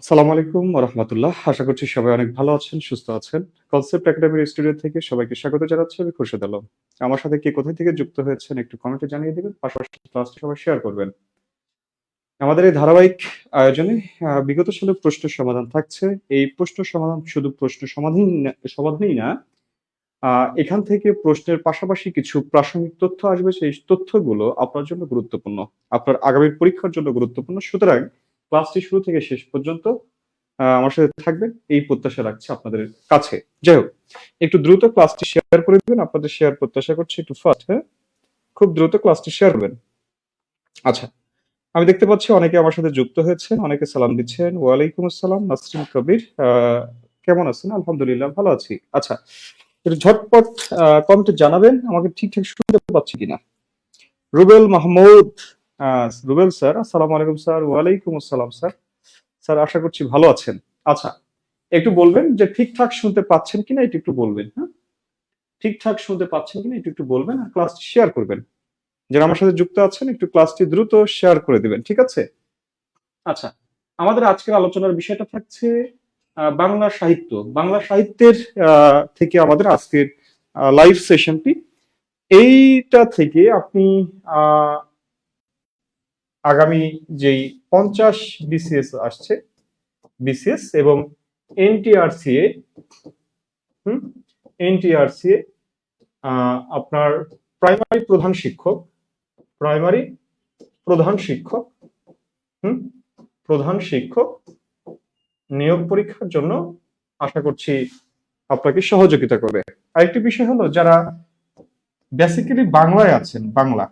আসসালামু আলাইকুম ওয়া রাহমাতুল্লাহ। আশা করছি সবাই অনেক ভালো আছেন, সুস্থ আছেন। কনসেপ্ট একাডেমির স্টুডিও থেকে সবাইকে স্বাগত জানাচ্ছি। আমি খুরশেদ আলম। আমার সাথে কে কোথায় থেকে যুক্ত হয়েছেন একটু কমেন্টে জানিয়ে দিবেন। পাশাপাশি ক্লাসটি সবাই শেয়ার করবেন। আমাদের এই ধারাবাহিক আয়োজনে বিগত সালের প্রশ্নের সমাধান থাকছে। এই প্রশ্ন সমাধান শুধু প্রশ্ন সমাধানই না, আ এখান থেকে প্রশ্নের পাশাপাশি কিছু প্রাসঙ্গিক তথ্য আসবে। সেই তথ্যগুলো আপনার জন্য গুরুত্বপূর্ণ। আপনার আগামী পরীক্ষার জন্য গুরুত্বপূর্ণ। সুতরাং ক্লাসটি শুরু থেকে শেষ পর্যন্ত আমার সাথে থাকবেন এই প্রত্যাশা রাখছি আপনাদের কাছে। যাই হোক, একটু দ্রুত ক্লাসটি শেয়ার করে দিবেন। আপনাদের শেয়ার প্রত্যাশা করছি একটু ফাস্ট, হ্যাঁ? খুব দ্রুত ক্লাসটি শেয়ার করবেন। আচ্ছা, আমি দেখতে পাচ্ছি অনেকে আমার সাথে যুক্ত হয়েছেন, অনেকে সালাম দিচ্ছেন। ওয়ালাইকুম আসসালাম নাসরিন কবির। কেমন আছেন? আলহামদুলিল্লাহ ভালো আছি। আচ্ছা, একটু ঝটপট কমেন্টে জানাবেন আমাকে ঠিকঠাক শুনতে পাচ্ছি কিনা। রুবেল মাহমুদ, রুবেল স্যার আসসালামু আলাইকুম স্যার। ওয়ালাইকুম আসসালাম স্যার। স্যার আশা করছি ভালো আছেন। আচ্ছা, একটু বলবেন যে ঠিকঠাক শুনতে পাচ্ছেন কিনা এটা একটু বলবেন, হ্যাঁ? ঠিকঠাক শুনতে পাচ্ছেন কিনা একটু বলবেন আর ক্লাসটি শেয়ার করবেন। যারা আমার সাথে যুক্ত আছেন একটু ক্লাসটি দ্রুত শেয়ার করে দিবেন। ঠিক আছে? আচ্ছা, আমাদের আজকের আলোচনার বিষয়টা থাকছে বাংলা সাহিত্য। বাংলা সাহিত্যের থেকে আমাদের আজকের লাইভ সেশনটি। এইটা থেকে আপনি আ আগামী যেই ৫০ বিসিএস আসছে, বিসিএস এবং এনটিআরসিএ, এনটিআরসিএ আপনার প্রাইমারি প্রধান শিক্ষক, প্রাইমারি প্রধান শিক্ষক, প্রধান শিক্ষক নিয়োগ পরীক্ষার জন্য আশা করছি আপনাকে সহযোগিতা করবে। আরেকটি বিষয় হলো যারা বেসিক্যালি বাংলায় আছেন, বাংলা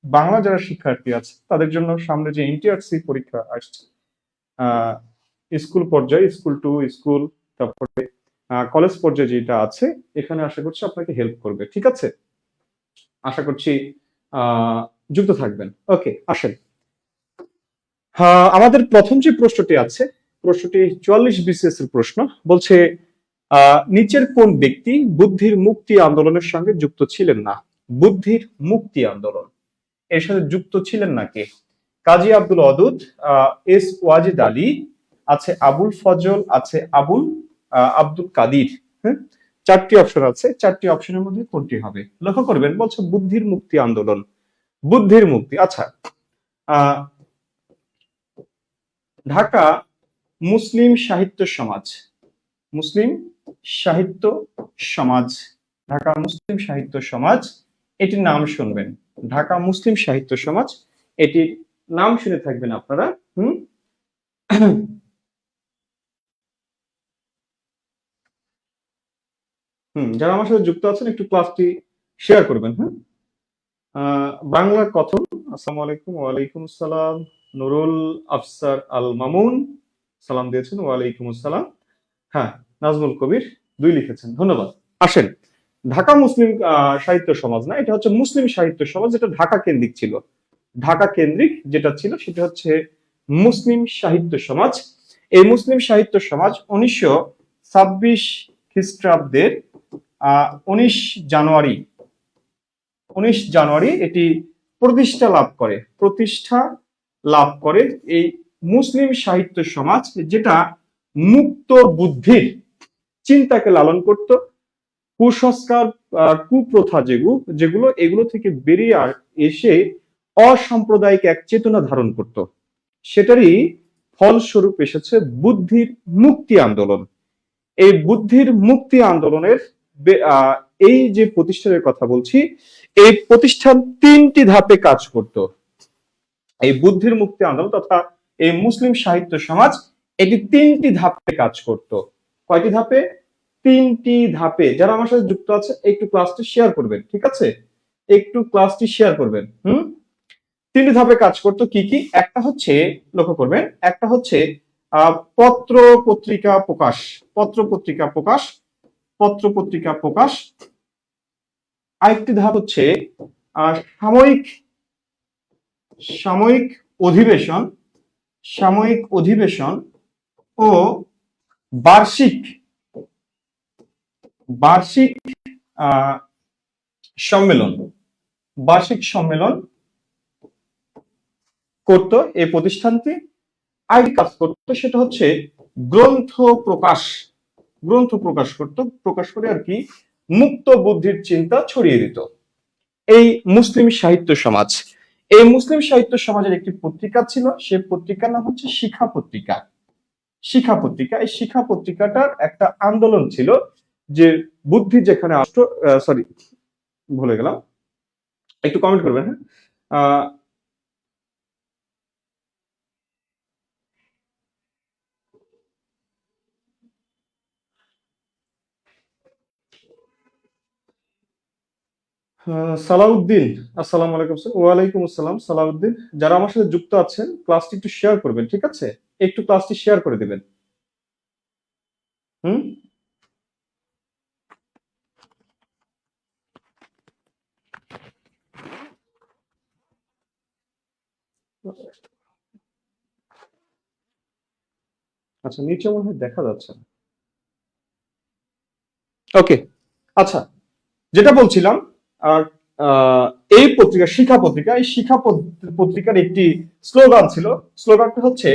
বাংলা যারা শিক্ষার্থী আছে তাদের জন্য সামনে যে এনটিআরসি পরীক্ষা আসছে, স্কুল পর্যায়ে, স্কুল টু স্কুল, তারপরে কলেজ পর্যায়ে যেটা আছে, এখানে আশা করছি আপনাকে হেল্প করবে। ঠিক আছে? আশা করছি যুক্ত থাকবেন। ওকে, আসেন। আমাদের প্রথম যে প্রশ্নটি আছে, প্রশ্নটি ৪৪ বিসিএস এর প্রশ্ন। বলছে নিচের কোন ব্যক্তি বুদ্ধির মুক্তি আন্দোলনের সঙ্গে যুক্ত ছিলেন না? বুদ্ধির মুক্তি আন্দোলন এর সাথে যুক্ত ছিলেন না কে? কাজী আব্দুল ওয়াদুদ, এস ওয়াজিদ আলী, আছে আবুল ফজল, আছে আব্দুল কাদির। হ্যাঁ, চারটি অপশন আছে। চারটি অপশনের মধ্যে কোনটি হবে? লক্ষ্য করবেন, বলছে বুদ্ধির মুক্তি আন্দোলন। বুদ্ধির মুক্তি। আচ্ছা, ঢাকা মুসলিম সাহিত্য সমাজ, মুসলিম সাহিত্য সমাজ, ঢাকা মুসলিম সাহিত্য সমাজ, এটির নাম শুনবেন। ঢাকা মুসলিম সাহিত্য সমাজ, এটির নাম শুনে থাকবেন আপনারা। যারা আমার সাথে যুক্ত আছেন একটু ক্লাসটি শেয়ার করবেন। হ্যাঁ, বাংলা কথন। আসসালামু আলাইকুম। ওয়ালাইকুম আসসালাম। নুরুল আফসার আল মামুন সালাম দিয়েছেন। ওয়ালাইকুম আসসালাম। হ্যাঁ, নাজমুল কবির ২ লিখেছেন, ধন্যবাদ। আসেন, ঢাকা মুসলিম সাহিত্য সমাজ না, এটা হচ্ছে মুসলিম সাহিত্য সমাজ, যেটা ঢাকা কেন্দ্রিক ছিল। ঢাকা কেন্দ্রিক যেটা ছিল সেটা হচ্ছে মুসলিম সাহিত্য সমাজ। এই মুসলিম সাহিত্য সমাজ ১৯২৬ খ্রিস্টাব্দের ১৯ জানুয়ারি, ১৯ জানুয়ারি এটি প্রতিষ্ঠা লাভ করে এই মুসলিম সাহিত্য সমাজ, যেটা মুক্ত বুদ্ধির চিন্তাকে লালন করত। কুসংস্কার, কুপ্রথা যেগুলো এগুলো থেকে বেরিয়ে এসে অসাম্প্রদায়িক এক চেতনা ধারণ করত। সেটারই ফলস্বরূপ এসেছে বুদ্ধির মুক্তি আন্দোলন। এই বুদ্ধির মুক্তি আন্দোলনের এই যে প্রতিষ্ঠানের কথা বলছি, এই প্রতিষ্ঠান তিনটি ধাপে কাজ করত। এই বুদ্ধির মুক্তি আন্দোলন তথা এই মুসলিম সাহিত্য সমাজ এটি তিনটি ধাপে কাজ করত। কয়টি ধাপে? তিনটি ধাপে। যারা আমার সাথে যুক্ত আছে একটু ক্লাসটি শেয়ার করবেন, ঠিক আছে? একটু ক্লাসটি শেয়ার করবেন। তিনটি ধাপে কাজ করত। কি কি? একটা হচ্ছে, লক্ষ্য করবেন, একটা হচ্ছে পত্র পত্রিকা প্রকাশ, পত্র পত্রিকা প্রকাশ, পত্র পত্রিকা প্রকাশ। আরেকটি ধাপ হচ্ছে সাময়িক সাময়িক অধিবেশন, সাময়িক অধিবেশন ও বার্ষিক বার্ষিক সম্মেলন, বার্ষিক সম্মেলন করত এই প্রতিষ্ঠানটি। আরেকটি কাজ করতো, সেটা হচ্ছে গ্রন্থ প্রকাশ, গ্রন্থ প্রকাশ করত, প্রকাশ করে আর কি মুক্ত বুদ্ধির চিন্তা ছড়িয়ে দিত। এই মুসলিম সাহিত্য সমাজ, এই মুসলিম সাহিত্য সমাজের একটি পত্রিকা ছিল, সেই পত্রিকার নাম হচ্ছে শিক্ষা পত্রিকা। শিক্ষা পত্রিকা, এই শিক্ষা পত্রিকাটার একটা আন্দোলন ছিল যে বুদ্ধি যেখানে আসতো, সরি ভুলে গেলাম, একটু কমেন্ট করবেন। হ্যাঁ, সালাউদ্দিন, আসসালামু আলাইকুম। ওয়ালাইকুম আসসালাম সালাউদ্দিন। যারা আমার সাথে যুক্ত আছেন ক্লাসটি একটু শেয়ার করবেন, ঠিক আছে? একটু ক্লাসটি শেয়ার করে দিবেন। হুম, আচ্ছা নিচে মনে হয় দেখা যাচ্ছে না। ওকে, আচ্ছা যেটা বলছিলাম, আর এই পত্রিকা শিক্ষা পত্রিকা, এই শিক্ষা পত্রিকার একটি স্লোগান ছিল। স্লোগানটা হচ্ছে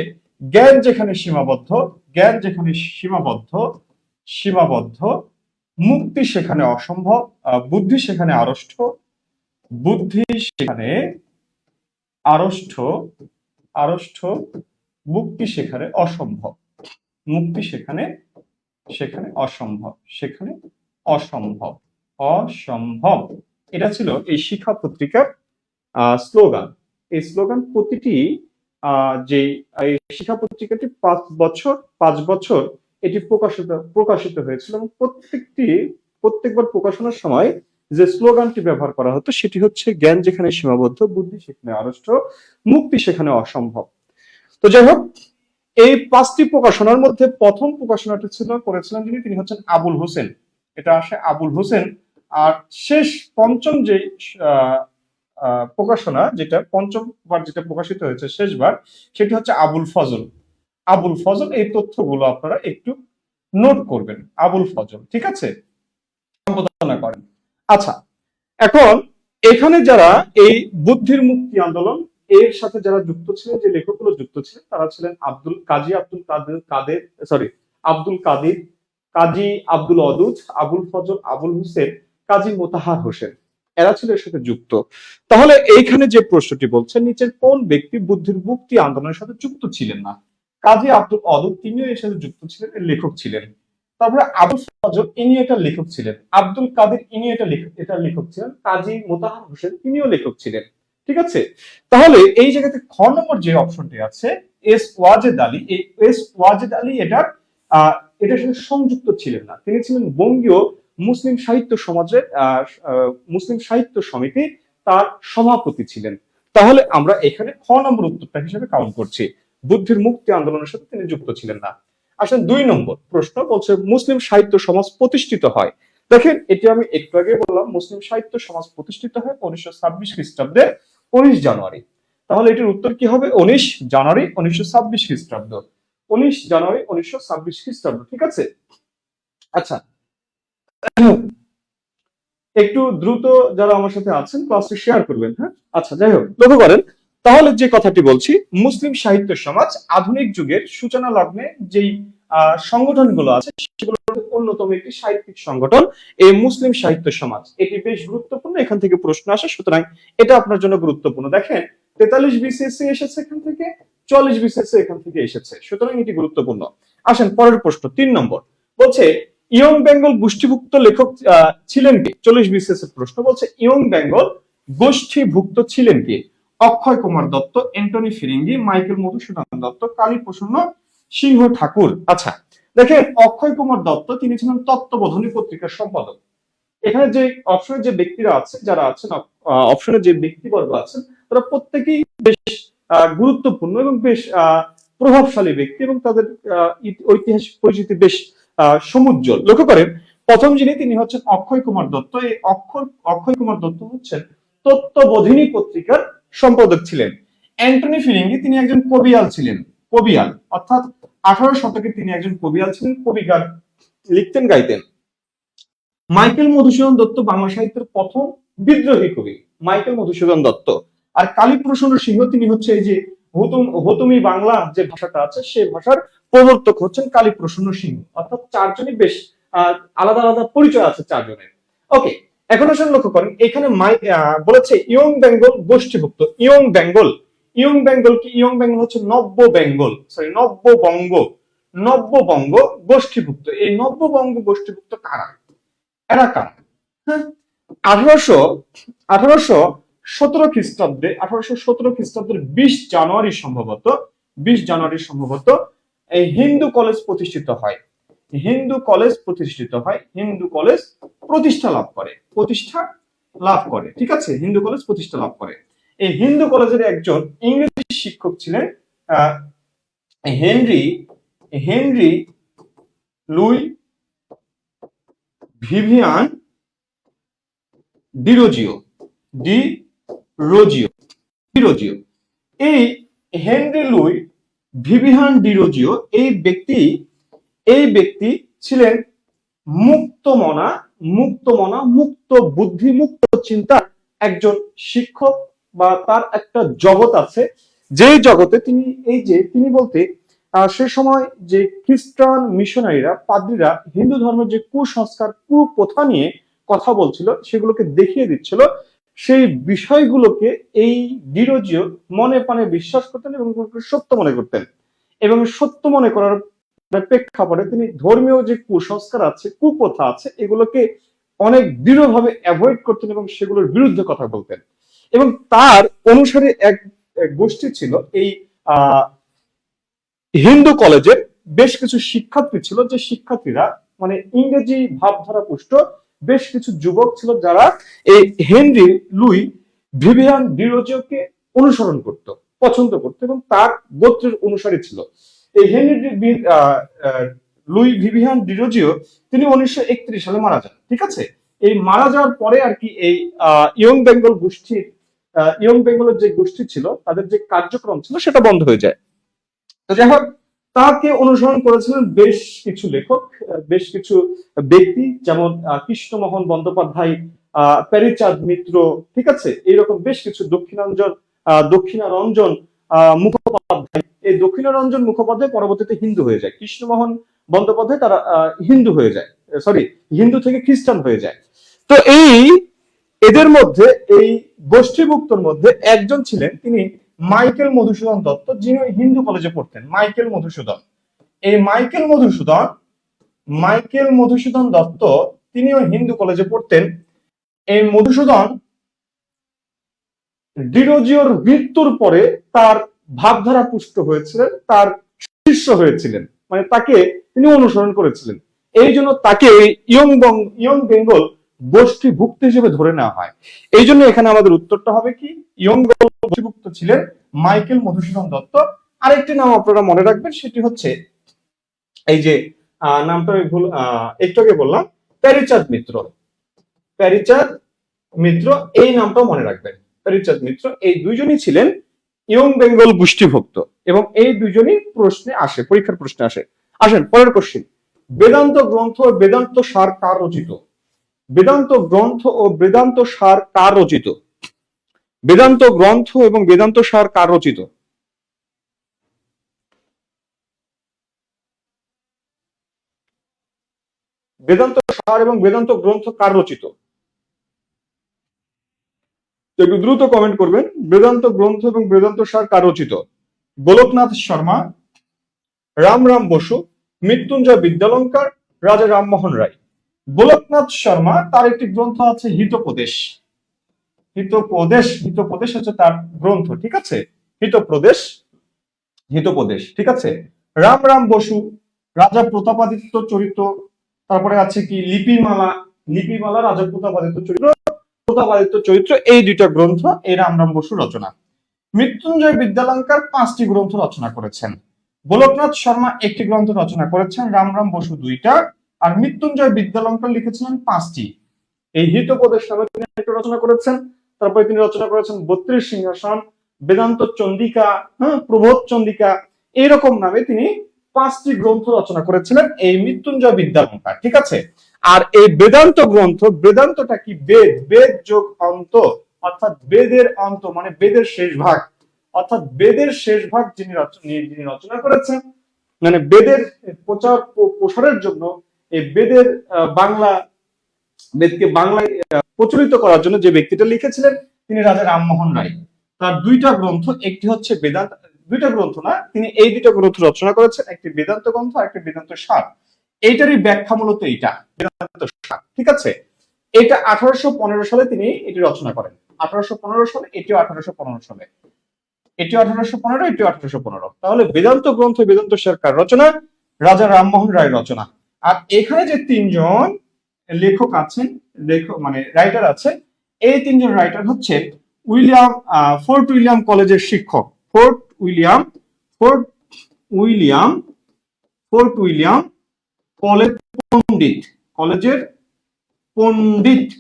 জ্ঞান যেখানে সীমাবদ্ধ, জ্ঞান যেখানে সীমাবদ্ধ, সীমাবদ্ধ, মুক্তি সেখানে অসম্ভব, বুদ্ধি সেখানে আড়ষ্ট, বুদ্ধি সেখানে আড়ষ্ট, আড়ষ্ট, মুক্তি সেখানে অসম্ভব, মুক্তি সেখানে সেখানে অসম্ভব, সেখানে অসম্ভব, অসম্ভব। এটা ছিল এই শিক্ষা পত্রিকার স্লোগান। এই স্লোগান প্রতিটি যে এই শিক্ষা পত্রিকাটি 5 বছর এটি প্রকাশিত হয়েছিল এবং প্রত্যেকবার প্রকাশনার সময় যে স্লোগানটি ব্যবহার করা হতো সেটি হচ্ছে জ্ঞান যেখানে সীমাবদ্ধ, বুদ্ধি সেখানে আড়ষ্ট, মুক্তি সেখানে অসম্ভব। তো যাই হোক, এই 5টি প্রকাশনার মধ্যে প্রথম প্রকাশনাটি করেছিলেন যিনি, তিনি হচ্ছেন আবুল হোসেন। এটা আসে আবুল হোসেন। আর শেষ পঞ্চম যে প্রকাশনা, যেটা পঞ্চমবার যেটা প্রকাশিত হয়েছে শেষবার, সেটি হচ্ছে আবুল ফজল। আবুল ফজল, এই তথ্যগুলো আপনারা একটু নোট করবেন। আবুল ফজল, ঠিক আছে? সম্বোধনা করেন। আচ্ছা, এখন এখানে যারা এই বুদ্ধির মুক্তি আন্দোলন এর সাথে যারা যুক্ত ছিলেন, যে লেখকগুলো যুক্ত ছিলেন, তারা ছিলেন আব্দুল কাদির, কাজী আব্দুল অদুদ, আবুল ফজল, আবুল হোসেন, কাজী মোতাহার হোসেন। এরা ছিল এর সাথে যুক্ত। তাহলে এইখানে যে প্রশ্নটি বলছে, নিচের কোন ব্যক্তি বুদ্ধির মুক্তি আন্দোলনের সাথে যুক্ত ছিলেন না? কাজী আব্দুল অদুদ, তিনিও এর সাথে যুক্ত ছিলেন, এর লেখক ছিলেন। তারপরে আবুল ফজল, ইনি এটা লেখক ছিলেন। আব্দুল কাদের, ইনি এটা লেখক ছিলেন। কাজী মোতাহার হোসেন, তিনিও লেখক ছিলেন। ঠিক আছে? তাহলে এই জায়গাতে খ নম্বর যে অপশনটি আছে, এস ওয়াজেদ আলী, এই এস ওয়াজেদ আলী এটার সাথে সংযুক্ত ছিলেন না। তিনি ছিলেন বঙ্গীয় মুসলিম সাহিত্য সমাজের মুসলিম সাহিত্য সমিতি, তার সভাপতি ছিলেন। তাহলে আমরা এখানে খ নম্বর উত্তরটা হিসেবে কাউন্ট করছি, বুদ্ধির মুক্তি আন্দোলনের সাথে তিনি যুক্ত ছিলেন না। আসলে 2 নম্বর প্রশ্ন বলছে মুসলিম সাহিত্য সমাজ প্রতিষ্ঠিত হয়। দেখেন, এটি আমি একটু আগে বললাম, মুসলিম সাহিত্য সমাজ প্রতিষ্ঠিত হয় 1926 খ্রিস্টাব্দে 19 জানুয়ারি। তাহলে এটির উত্তর কি হবে? 19 জানুয়ারি 1926 খ্রিস্টাব্দ। 19 জানুয়ারি 1926 খ্রিস্টাব্দ, ঠিক আছে? আচ্ছা, একটু দ্রুত যারা আমার সাথে আছেন ক্লাসটি শেয়ার করবেন। হ্যাঁ, আচ্ছা যাই হোক, লক্ষ্য করেন তাহলে যে কথাটি বলছি, মুসলিম সাহিত্য সমাজ আধুনিক যুগের সূচনা লগ্নে যেই সংগঠনগুলো আছে সেগুলোর অন্যতম একটি সাহিত্যিক সংগঠন এই মুসলিম সাহিত্য সমাজ। এটি বেশ গুরুত্বপূর্ণ, এখান থেকে প্রশ্ন আসে, সুতরাং এটা আপনার জন্য গুরুত্বপূর্ণ। দেখেন 43 বিসিএসসি এসেছে এখান থেকে, 44 বিসিএসসি এখান থেকে এসেছে, সুতরাং এটি গুরুত্বপূর্ণ। আসেন পরের প্রশ্ন 3 নম্বর বলছে ইয়ং বেঙ্গল গোষ্ঠীভুক্ত লেখক ছিলেন কে? 40 বিসিএস এর প্রশ্ন বলছে ইয়ং বেঙ্গল গোষ্ঠীভুক্ত ছিলেন কে? অক্ষয় কুমার দত্ত, অ্যান্টনি ফিরিঙ্গি, মাইকেল মধুসূদন দত্ত, কালীপ্রসন্ন সিংহ ঠাকুর। আচ্ছা দেখেন, অক্ষয় কুমার দত্ত তিনি ছিলেন তত্ত্ববোধনী পত্রিকার সম্পাদক। এখানে যে অপশনে যে ব্যক্তিরা আছে, যারা আছেন অপশনে যে ব্যক্তিবর্গ আছেন, তারা প্রত্যেকেই বেশ গুরুত্বপূর্ণ এবং বেশ প্রভাবশালী ব্যক্তি এবং তাদের ঐতিহাসিক পরিচিতি বেশ সমুজ্জ্বল। লক্ষ্য করেন, প্রথম যিনি তিনি হচ্ছেন অক্ষয় কুমার দত্ত। এই অক্ষয় কুমার দত্ত হচ্ছেন তত্ত্ববোধিনী পত্রিকার সম্পাদক ছিলেন। অ্যান্টনি ফিরিঙ্গি তিনি একজন কবিয়াল ছিলেন, কবিয়াল অর্থাৎ 18 শতকে তিনি একজন কবিয়াল ছিলেন, কবি গান লিখতেন গাইতেন। মাইকেল মধুসূদন দত্ত বাংলা সাহিত্যের প্রথম বিদ্রোহী কবি, মাইকেল মধুসূদন দত্ত। আর কালীপ্রসন্ন সিংহ তিনি হচ্ছে এই যে হতুমি বাংলা যে ভাষাটা আছে সেই ভাষার প্রবর্তক হচ্ছেন কালীপ্রসন্ন সিংহ। অর্থাৎ চারজনই বেশ আলাদা আলাদা পরিচয় আছে চারজনের। ওকে, এখন আসলে লক্ষ্য করেন এখানে বলেছে ইয়ং বেঙ্গল গোষ্ঠীভুক্ত। ইয়ং বেঙ্গল, ইয়ং বেঙ্গল কি? ইয়ং বেঙ্গল হচ্ছে নব্য বেঙ্গল, সরি নব্যবঙ্গ, নব্যবঙ্গ গোষ্ঠীভুক্ত। এই নব্যবঙ্গ গোষ্ঠীভুক্ত কারা? এরা কারা? হ্যাঁ, 1817 খ্রিস্টাব্দে 20 জানুয়ারি সম্ভবত এই হিন্দু কলেজ প্রতিষ্ঠিত হয়। হিন্দু কলেজ প্রতিষ্ঠা লাভ করে। ঠিক আছে, হিন্দু কলেজ প্রতিষ্ঠা লাভ করে। এই হিন্দু কলেজের একজন ইংরেজি শিক্ষক ছিলেন হেনরি লুই ভিভিয়ান ডিরোজিও। এই হেনরি লুই ভিভিয়ান ডিরোজিও এই ব্যক্তি ছিলেন মুক্ত বুদ্ধি, মুক্ত চিন্তার একজন শিক্ষক, বা তার একটা জগৎ আছে যেই জগতে তিনি বলতে সে সময় যে খ্রিস্টান মিশনারিরা, পাদ্রীরা হিন্দু ধর্মের যে কুসংস্কার, কুপ্রথা নিয়ে কথা বলছিল, সেগুলোকে দেখিয়ে দিচ্ছিল। সেই বিষয়গুলোকে এই ডিরোজিও মনে প্রাণে বিশ্বাস করতেন এবং সত্য মনে করতেন। এবং সত্য মনে করার প্রেক্ষাপটে তিনি ধর্মীয় যে কুসংস্কার আছে, কুপ্রথা আছে, এগুলোকে অনেক দৃঢ়ভাবে অ্যাভয়েড করতেন এবং সেগুলোর বিরুদ্ধে কথা বলতেন। এবং তার অনুসারে এক গোষ্ঠী ছিল এই হিন্দু কলেজের বেশ কিছু শিক্ষার্থী ছিল, যে শিক্ষার্থীরা মানে ইংরেজি ভাবধারা পুষ্ট বেশ কিছু যুবক ছিল, যারা এই হেনরি লুই ভিভিয়ান ডিরোজিওকে অনুসরণ করত, পছন্দ করত এবং তার গোত্রের অনুসারী ছিল। এই হেনরি লুই ভিভিয়ান ডিরোজিও তিনি 1931 সালে মারা যান। ঠিক আছে, এই মারা যাওয়ার পরে আর কি এই ইয়ং বেঙ্গলের যে গোষ্ঠী ছিল, তাদের যে কার্যক্রম ছিল সেটা বন্ধ হয়ে যায়। তো যাই হোক, তাকে অনুসরণ করেছিলেন বেশ কিছু লেখক, বেশ কিছু ব্যক্তি, যেমন কৃষ্ণমোহন বন্দ্যোপাধ্যায়, প্যারীচাঁদ মিত্র। ঠিক আছে, এইরকম বেশ কিছু দক্ষিণারঞ্জন মুখোপাধ্যায়। এই দক্ষিণারঞ্জন মুখোপাধ্যায় পরবর্তীতে হিন্দু হয়ে যায়। কৃষ্ণমোহন বন্দ্যোপাধ্যায় তারা হিন্দু হয়ে যায়, হিন্দু থেকে খ্রিস্টান হয়ে যায়। তো এদের মধ্যে, এই গোষ্ঠীভুক্তর মধ্যে একজন ছিলেন তিনি মাইকেল মধুসূদন দত্ত, যিনি হিন্দু কলেজে পড়তেন। মাইকেল মধুসূদন দত্ত তিনিও হিন্দু কলেজে পড়তেন। এই মধুসূদন ডিরোজিওর মৃত্যুর পরে তার ভাবধারা পুষ্ট হয়েছিলেন, তার শিষ্য হয়েছিলেন, মানে তাকে তিনি অনুসরণ করেছিলেন। এই জন্য তাকে ইয়ং বেঙ্গল গোষ্ঠীভুক্ত হিসেবে ধরে নেওয়া হয়। এই জন্য এখানে আমাদের উত্তরটা হবে কি? ইয়ং বেঙ্গল গোষ্ঠীভুক্ত ছিলেন মাইকেল মধুসূদন দত্ত। আরেকটি নাম আপনারা মনে রাখবেন, সেটি হচ্ছে এই যে নামটা আমি একটু আগে বললাম, প্যারীচাঁদ মিত্র, এই নামটাও মনে রাখবেন। প্যারীচাঁদ মিত্র, এই দুইজনই ছিলেন ইয়ং বেঙ্গল গোষ্ঠীভুক্ত এবং এই দুইজনই পরীক্ষার প্রশ্নে আসে। আসেন পরের কোশ্চেন। বেদান্ত গ্রন্থ ও বেদান্ত সার কার রচিত? বেদান্ত গ্রন্থ ও বেদান্ত সার কার রচিত? বেদান্ত গ্রন্থ এবং বেদান্ত সার কার রচিত? বেদান্ত সার এবং বেদান্ত গ্রন্থ কার রচিত? একটু দ্রুত কমেন্ট করবেন। বেদান্ত গ্রন্থ এবং বেদান্ত সার কার রচিত? গোলকনাথ শর্মা, রাম বসু, মৃত্যুঞ্জয় বিদ্যালঙ্কার, রাজা রামমোহন রায়। গোলকনাথ শর্মা, তার একটি গ্রন্থ আছে হিতোপদেশ। হিতোপদেশ হচ্ছে তার গ্রন্থ, ঠিক আছে, হিতোপদেশ, ঠিক আছে। রাম বসু, রাজা প্রতাপাদিত্য চরিত্র, তারপরে আছে কি লিপিমালা রাজা প্রতাপাদিত্য চরিত্র, এই দুইটা গ্রন্থ এই রাম বসু রচনা। মৃত্যুঞ্জয় বিদ্যালঙ্কার 5টি গ্রন্থ রচনা করেছেন। গোলকনাথ শর্মা একটি গ্রন্থ রচনা করেছেন, রাম বসু 2টা, আর মৃত্যুঞ্জয় বিদ্যালঙ্কার লিখেছিলেন 5টি। এই হিতোপদেশ নামে তিনি একটা রচনা করেছেন। তারপরে তিনি রচনা করেছেন 32 সিংহাসন, বেদান্ত চন্ডিকা, প্রবোধ চন্ডিকা, এইরকম নামে তিনি 5টি গ্রন্থ রচনা করেছিলেন এই মৃত্যুঞ্জয় বিদ্যালঙ্কার, ঠিক আছে। আর এই বেদান্ত গ্রন্থ, বেদান্তটা কি? বেদ যোগ অন্ত, অর্থাৎ বেদের অন্ত মানে বেদের শেষ ভাগ, অর্থাৎ বেদের শেষ ভাগ যিনি রচনা করেছেন, মানে বেদের প্রসারের জন্য এই বেদের বেদকে বাংলায় প্রচলিত করার জন্য যে ব্যক্তিটা লিখেছিলেন তিনি রাজা রামমোহন রায়। তার 2টা গ্রন্থ, একটি হচ্ছে বেদান্ত, 2টা গ্রন্থ না, তিনি এই 2টা গ্রন্থ রচনা করেছেন, একটি বেদান্ত গ্রন্থ আর একটি বেদান্ত সার। এইটারই ব্যাখ্যা মূলত এইটা বেদান্ত সার, ঠিক আছে। এটা 1815 সালে তিনি এটি রচনা করেন, 1815 সালে, এটিও 1815 সালে, এটিও 1815, এটিও 1815। তাহলে বেদান্ত গ্রন্থ, বেদান্ত সার কার রচনা? রাজা রামমোহন রায়ের রচনা। আর এখানে যে 3জন লেখক আছেন, মানে রাইটার আছে, এই 3জন রাইটার হচ্ছে ফোর্ট উইলিয়াম কলেজের শিক্ষক, ফোর্ট উইলিয়াম কলেজ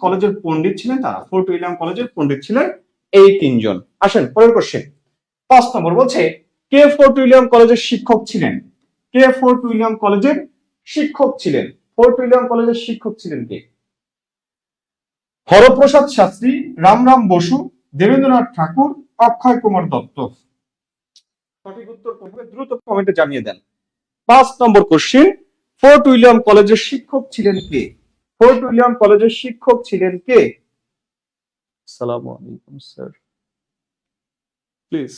কলেজের পণ্ডিত ছিলেন তারা, ফোর্ট উইলিয়াম কলেজের পণ্ডিত ছিলেন এই 3জন। আসেন পরের কোশ্চেন, 5 নম্বর বলছে কে ফোর্ট উইলিয়াম কলেজের শিক্ষক ছিলেন? কে ফোর্ট উইলিয়াম কলেজের শিক্ষক ছিলেন? ফোর্ট উইলিয়াম কলেজের শিক্ষক ছিলেন কে? হরপ্রসাদ শাস্ত্রী, রাম বসু, দেবেন্দ্রনাথ ঠাকুর, অক্ষয় কুমার দত্ত। সঠিক উত্তর করবে দ্রুত কমেন্টে জানিয়ে দেন। 5 নম্বর কোশ্চেন, ফোর্ট উইলিয়াম কলেজের শিক্ষক ছিলেন কে? ফোর্ট উইলিয়াম কলেজের শিক্ষক ছিলেন কে? আসসালামু আলাইকুম স্যার, প্লিজ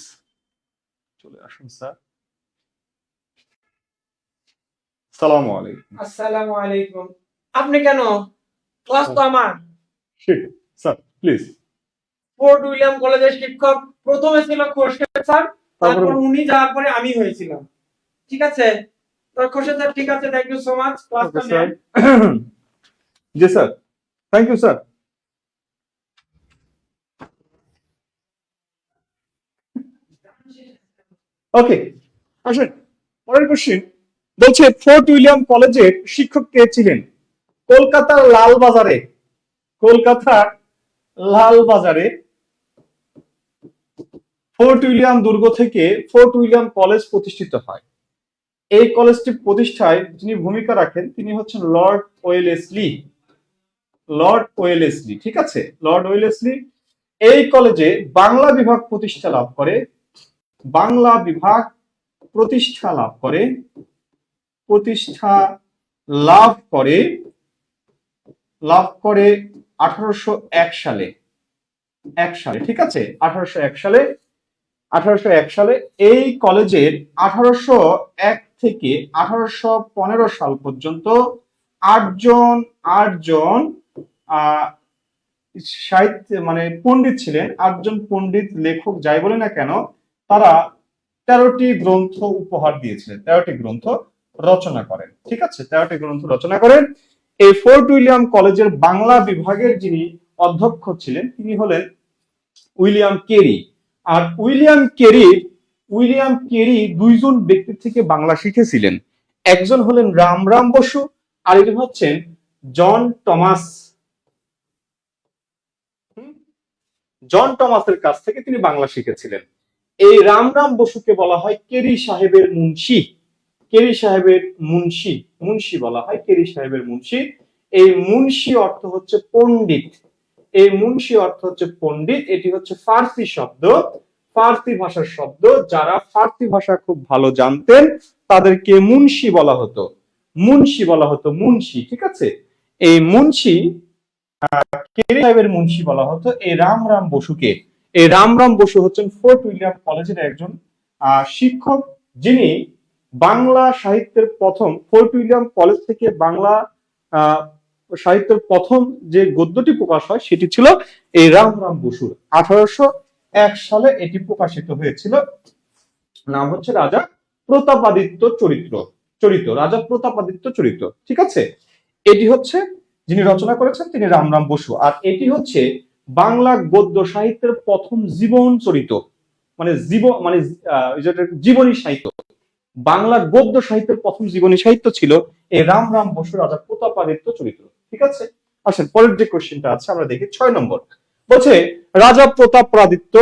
চলে আসুন স্যার। আসসালামু আলাইকুম। আসসালামু আলাইকুম। আপনি কেন? ক্লাস তো আমার। Sir please. ফোর্ট উইলিয়াম কলেজের শিক্ষক প্রথমে ছিল খোরশেদ স্যার, তারপর উনি যাওয়ার পরে আমি হয়েছিলাম, ঠিক আছে? তো খোরশেদ স্যার, ঠিক আছে, থ্যাংক ইউ সো মাচ। ক্লাসটা নেন। জি স্যার, থ্যাংক ইউ স্যার। ওকে, আসেন পরের কোশ্চেন বলছে ফোর্ট উইলিয়াম কলেজের শিক্ষক কে ছিলেন? কলকাতার লালবাজারে ফোর্ট উইলিয়াম দুর্গ থেকে ফোর্ট উইলিয়াম কলেজ প্রতিষ্ঠিত হয়। এই কলেজটি প্রতিষ্ঠায় যিনি ভূমিকা রাখেন তিনি হচ্ছেন লর্ড ওয়েলেসলি, ঠিক আছে, লর্ড ওয়েলেসলি। এই কলেজে বাংলা বিভাগ প্রতিষ্ঠা লাভ করে 1801 সালে, ঠিক আছে, 1801 সালে এই কলেজের 1801 থেকে 1815 সাল পর্যন্ত 8জন সাহিত্য মানে পণ্ডিত ছিলেন। 8জন পণ্ডিত লেখক যাই বলে না কেন, তারা 13টি গ্রন্থ উপহার দিয়েছিলেন, 13টি গ্রন্থ রচনা করেন, ঠিক আছে, 13টি গ্রন্থ রচনা করেন। এই ফোর্ট উইলিয়াম কলেজের বাংলা বিভাগের যিনি অধ্যক্ষ ছিলেন তিনি হলেন উইলিয়াম কেরি। আর উইলিয়াম কেরি 2জন ব্যক্তি থেকে বাংলা শিখেছিলেন, একজন হলেন রাম বসু, আর একজন হচ্ছেন জন টমাসের কাছ থেকে তিনি বাংলা শিখেছিলেন। এই রাম বসুকে বলা হয় কেরি সাহেবের মুন্সি বলা হয়, কেরি সাহেবের মুন্সি। এই মুন্সি অর্থ হচ্ছে পণ্ডিত, এটি হচ্ছে ফার্সি শব্দ, ফার্সি ভাষার শব্দ। যারা ফার্সি ভাষা খুব ভালো জানতেন তাদেরকে মুন্সি বলা হতো, ঠিক আছে। এই মুন্সি, কেরি সাহেবের মুন্সি বলা হতো এই রাম বসুকে। এই রাম বসু হচ্ছেন ফোর্ট উইলিয়াম কলেজের একজন শিক্ষক, যিনি বাংলা সাহিত্যের প্রথম ফোর্ট উইলিয়াম কলেজ থেকে বাংলা আহ, সাহিত্যের প্রথম যে গদ্যটি প্রকাশ হয় সেটি ছিল এই রামরাম বসুর। 1801 সালে এটি প্রকাশিত হয়েছিল। নাম হচ্ছে রাজা প্রতাপাদিত্য চরিত্র রাজা প্রতাপাদিত্য চরিত্র। ঠিক আছে, এটি হচ্ছে যিনি রচনা করেছেন তিনি রামরাম বসু। আর এটি হচ্ছে বাংলা গদ্য সাহিত্যের প্রথম জীবন চরিত, মানে জীবনী সাহিত্য। বাংলা গদ্য সাহিত্যের প্রথম জীবনী সাহিত্য ছিল এই রামরাম বসু রাজা প্রতাপাদিত্য চরিত্র। ঠিক আছে, আসেন পরের যে কোশ্চেনটা আছে আমরা দেখি 6 নম্বর। বলছে রাজা প্রতাপাদিত্য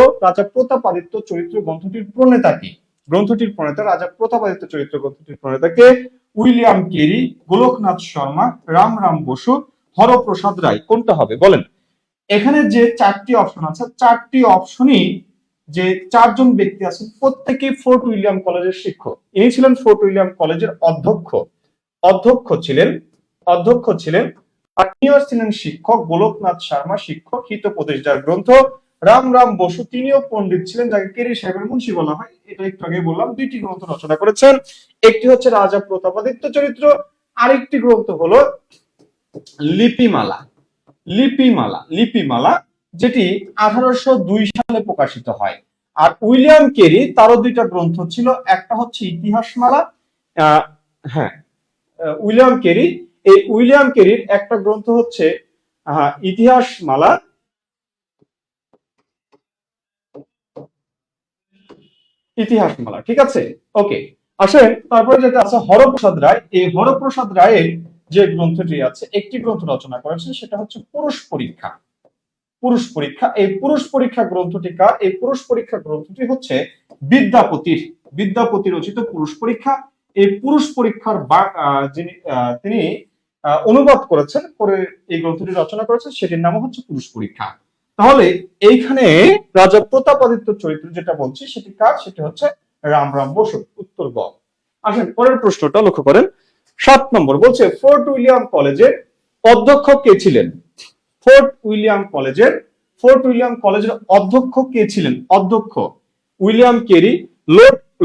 চরিত্র গ্রন্থটির প্রণেতা কি? গ্রন্থটির প্রণেতা রাজা প্রতাপাদিত্য চরিত্র গ্রন্থটির প্রণেতাকে উইলিয়াম কেরি, গোলকনাথ শর্মা, রামরাম বসু, হরপ্রসাদ রায়। কোনটা হবে বলেন? এখানে যে 4টি অপশন আছে, 4টি অপশনই যে 4জন ব্যক্তি আছেন প্রত্যেকেই ফোর্ট উইলিয়াম কলেজের শিক্ষক। ইনি ছিলেন ফোর্ট উইলিয়াম কলেজের অধ্যক্ষ ছিলেন। আর তিনিও ছিলেন শিক্ষক। গোলকনাথ শর্মা শিক্ষক, হিতোপদেশ যার গ্রন্থ। রামরাম বসু তিনিও পণ্ডিত ছিলেন, যাকে কেরি সাহেবের মুন্সি বলা হয়। এটা একটু আগে বললাম, 2টি গ্রন্থ রচনা করেছেন। একটি হচ্ছে রাজা প্রতাপাদিত্য চরিত্র, আরেকটি গ্রন্থ হলো লিপিমালা, যেটি 1802 সালে প্রকাশিত হয়। আর উইলিয়াম কেরি তারও 2টা গ্রন্থ ছিল, একটা হচ্ছে ইতিহাসমালা। হ্যাঁ, উইলিয়াম কেরির একটা গ্রন্থ হচ্ছে ইতিহাসমালা, ঠিক আছে। ওকে, আসেন তারপরে যেটা আছে হরপ্রসাদ রায়। এই হরপ্রসাদ রায়ের যে গ্রন্থটি আছে, একটি গ্রন্থ রচনা করেছেন, সেটা হচ্ছে পুরুষ পরীক্ষা। এই পুরুষ পরীক্ষা গ্রন্থটি কার? এই পুরুষ পরীক্ষা গ্রন্থটি হচ্ছে বিদ্যাপতি রচিত পুরুষ পরীক্ষা। এই পুরুষ পরীক্ষার তিনি অনুবাদ করেছেন, পরে এই গ্রন্থটি রচনা করেছেন, সেটির নাম হচ্ছে পুরুষ পরীক্ষা। তাহলে এইখানে রাজা প্রতাপাদিত্য চরিত্র যেটা বলছি সেটি কার? সেটি হচ্ছে রামরাম বসু। উত্তর গ। আসেন পরের প্রশ্নটা লক্ষ্য করেন, 7 নম্বর। বলছে ফোর্ট উইলিয়াম কলেজের অধ্যক্ষ কে ছিলেন? ফোর্ট উইলিয়াম কলেজের অধ্যক্ষ কে ছিলেন? অধ্যক্ষ William Carey,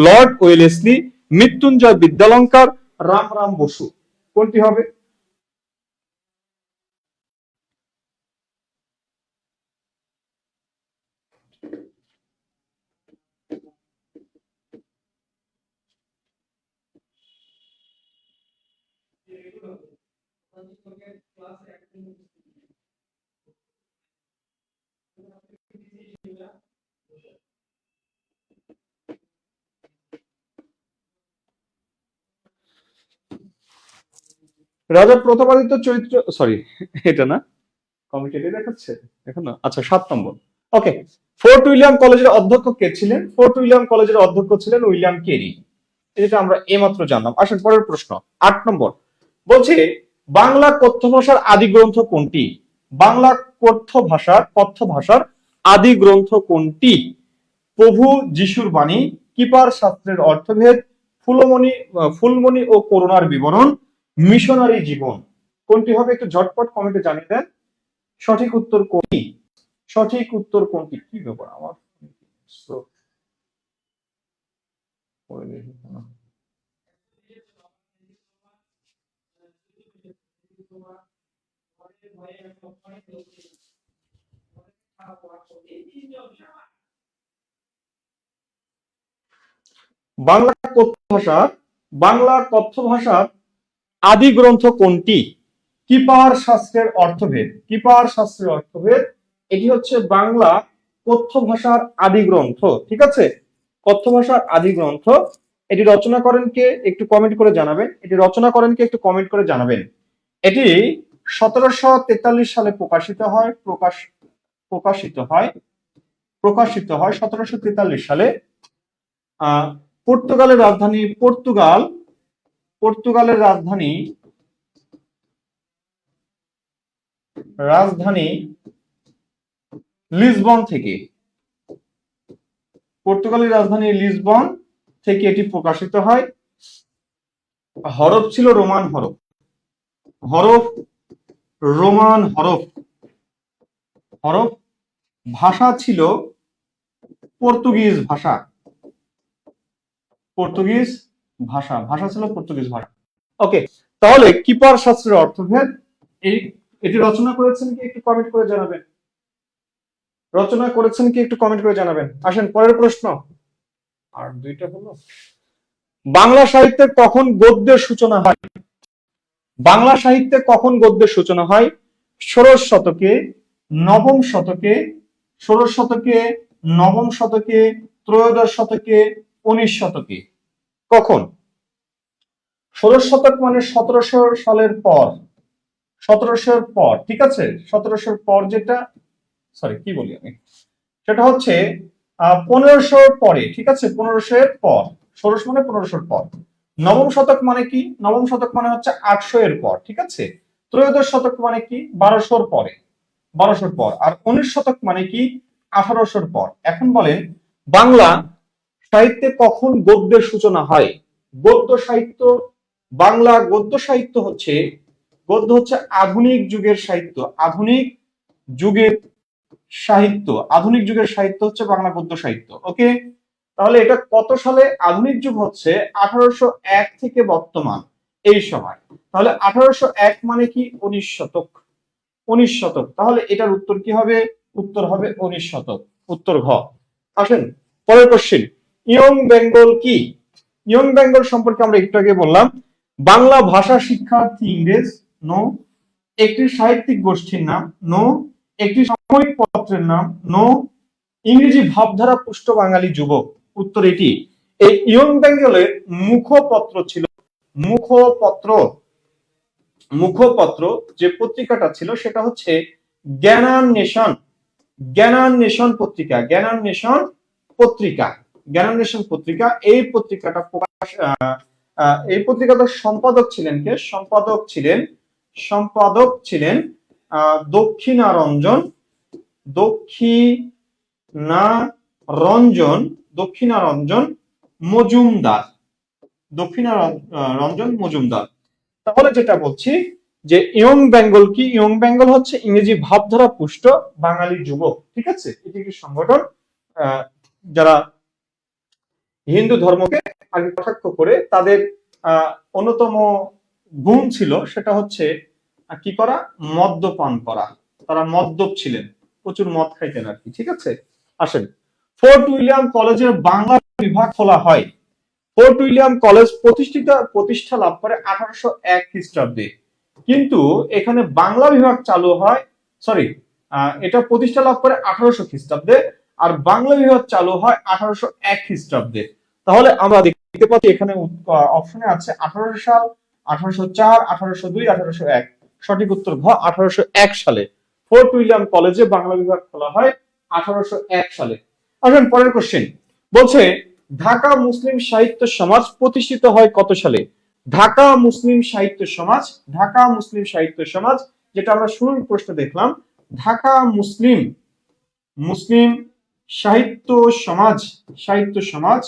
Lord Wellesley, Mrityunjay Vidyalankar, Ramram Basu. কোনটি হবে? রাজা প্রতাপাদিত্য চরিত্র, সরি এটা না, কমিটি দেখাচ্ছে এখন না। আচ্ছা 7 নম্বর। ওকে, ফোর্ট উইলিয়াম কলেজের অধ্যক্ষ কে ছিলেন? ফোর্ট উইলিয়াম কলেজের অধ্যক্ষ ছিলেন উইলিয়াম কেরি। এটা আমরা এইমাত্র জানলাম। আসেন পরের প্রশ্ন 8 নম্বর। বলছে বাংলা কথ্য ভাষার আদি গ্রন্থ কোনটি? বাংলা কথ্য ভাষার আদি গ্রন্থ কোনটি? প্রভু যিশুর বাণী, কিপার শাস্ত্রের অর্থভেদ, ফুলমণি ও করুণার বিবরণ, মিশনারি জীবন। কোনটি হবে? একটু ঝটপট কমেন্টে জানিয়ে দেন সঠিক উত্তর কোনটি। কি ব্যাপার আমার বাংলা কথ্য ভাষার আদি গ্রন্থ কোনটি? কিপার শাস্ত্রের অর্থভেদ। এটি হচ্ছে বাংলা কথ্য ভাষার আদি গ্রন্থ। ঠিক আছে, কথ্য ভাষার আদি গ্রন্থ। এটি রচনা করেন কে? একটু কমেন্ট করে জানাবেন। এটি 1743 সালে প্রকাশিত হয় 1743 সালে। পর্তুগালের রাজধানী লিসবন থেকে এটি প্রকাশিত হয়। হরফ ছিল রোমান হরফ। ভাষা ছিল পর্তুগিজ ভাষা, ভাষা ছিল পর্তুগিজ ভাষা। ওকে, তাহলে কিপার শাস্ত্রের অর্থভেদ এটি রচনা করেছেন কি একটু কমেন্ট করে জানাবেন। রচনা করেছেন কি একটু কমেন্ট করে জানাবেন। আসেন পরের প্রশ্ন। আর দুইটা হলো, বাংলা সাহিত্যে কখন গদ্যের সূচনা হয়? বাংলা সাহিত্যে কখন গদ্যের সূচনা হয়? ষোড়শ শতকে, নবম শতকে, ষোড়শ শতকে, নবম শতকে, ত্রয়োদশ শতকে, 19 শতকে। কখন? ষোড়শ শতক মানে 1700 সালের পর, 1700-র পর, ঠিক আছে, 1700-র পর যেটা, সরি কি বলি আমি, সেটা হচ্ছে 1500 পরে, ঠিক আছে, 1500-এর পর। ষোড়শ মানে 1500-র পর। নবম শতক মানে কি? নবম শতক মানে হচ্ছে 800 এর পর, ঠিক আছে। ত্রয়োদশ শতক মানে কি? 1200-র পরে, 1200-র পর। আর 19 শতক মানে কি? 1800-র পর। এখন বলেন, বাংলা সাহিত্যে কখন গদ্যের সূচনা হয়? গদ্য সাহিত্য, বাংলা গদ্য সাহিত্য হচ্ছে, গদ্য হচ্ছে আধুনিক যুগের সাহিত্য, আধুনিক যুগের সাহিত্য, আধুনিক যুগের সাহিত্য হচ্ছে বাংলা গদ্য সাহিত্য। ওকে, তাহলে এটা কত সালে আধুনিক যুগ হচ্ছে? 1801 থেকে বর্তমান এই সময়। তাহলে 1801 মানে কি? 19 শতক, 19 শতক। তাহলে এটার উত্তর কি হবে? উত্তর হবে 19 শতক, উত্তর ঘ। আসেন পরের কোশ্চেন, ইয়ং বেঙ্গল কি? ইয়ং বেঙ্গল সম্পর্কে আমরা একটু আগে বললাম, বাংলা ভাষা শিক্ষার্থী ইংরেজ, নো। একটি সাহিত্যিক গোষ্ঠীর নাম, নো। একটি সাময়িক পত্রের নাম, নো। ইংরেজি ভাবধারা পুষ্ট বাঙালি যুবক, উত্তর এটি। এই ইয়ং বেঙ্গলের মুখপত্র ছিল, মুখপত্র, মুখপত্র যে পত্রিকাটা ছিল সেটা হচ্ছে জ্ঞানান্বেষণ, জ্ঞানান্বেষণ পত্রিকা, জ্ঞানান্বেষণ পত্রিকা, জ্ঞানান্বেষণ পত্রিকা। এই পত্রিকাটা প্রকাশ, এই পত্রিকাটার সম্পাদক ছিলেন কে? সম্পাদক ছিলেন দক্ষিণারঞ্জন, দক্ষিণারঞ্জন মজুমদার, দক্ষিণারঞ্জন মজুমদার। তাহলে যেটা বলছি যে ইয়ং বেঙ্গল কি? ইয়ং বেঙ্গল হচ্ছে ইংরেজি ভাবধারা পুষ্ট বাঙালি যুবক, ঠিক আছে। এটি একটি সংগঠন যারা হিন্দু ধর্মকে আগে কটাক্ষ করে, তাদের অন্যতম গুণ ছিল সেটা হচ্ছে কি করা? মদ্যপান করা। তারা মদ্যপ ছিলেন, প্রচুর মদ খাইতেন আর কি, ঠিক আছে। আসেন, ফোর্ট উইলিয়াম কলেজের বাংলা বিভাগ খোলা হয়। ফোর্ট উইলিয়াম কলেজ প্রতিষ্ঠা লাভ করে 1801 খ্রিস্টাব্দে, কিন্তু এখানে বাংলা বিভাগ চালু হয়, সরি, এটা প্রতিষ্ঠা লাভ করে 1800 খ্রিস্টাব্দে, আর বাংলা বিভাগ চালু হয় 1801 খ্রিস্টাব্দে। তাহলে আমরা দেখতে পাচ্ছি এখানে অপশনে আছে 1800 সাল, 1804, 1802, 1801। সঠিক উত্তর ঘ, 1801 সালে ফোর্ট উইলিয়াম কলেজে বাংলা বিভাগ খোলা হয় 1801 সালে। আসেন পরের কোশ্চেন, বলছে ঢাকা মুসলিম সাহিত্য সমাজ প্রতিষ্ঠিত হয় কত সালে? ঢাকা মুসলিম সাহিত্য সমাজ, ঢাকা মুসলিম সাহিত্য সমাজ, যেটা আমরা শুরুর প্রশ্ন দেখলাম, ঢাকা মুসলিম সাহিত্য সমাজ, সাহিত্য সমাজ,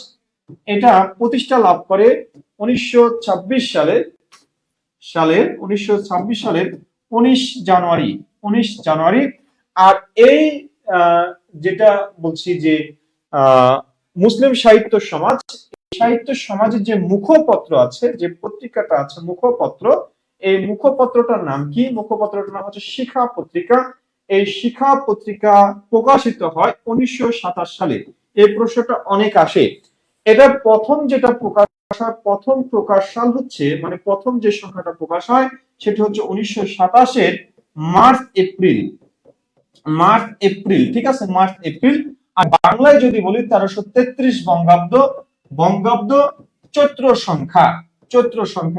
এটা প্রতিষ্ঠা লাভ করে 1926 সালের 19 জানুয়ারি, 19 জানুয়ারি। আর এই যেটা বলছি যে মুসলিম সাহিত্য সমাজ, সাহিত্য সমাজের যে মুখপত্র আছে, যে পত্রিকাটা আছে মুখপত্র, এই মুখপত্রটার নাম কি? মুখপত্রটার নাম হচ্ছে শিখা পত্রিকা। এই শিখা পত্রিকা প্রকাশিত হয় 1927 সালে। এই প্রশ্নটা অনেক আসে। এটা প্রথম যেটা প্রকাশ হয়, প্রথম প্রকাশ সাল হচ্ছে, মানে প্রথম যে সংখ্যাটা প্রকাশ হয় সেটা হচ্ছে 1927-এর মার্চ এপ্রিল, ঠিক আছে, মার্চ এপ্রিল। আর বাংলায় যদি বলি 1333 বঙ্গাব্দ চৈত্র সংখ্যা,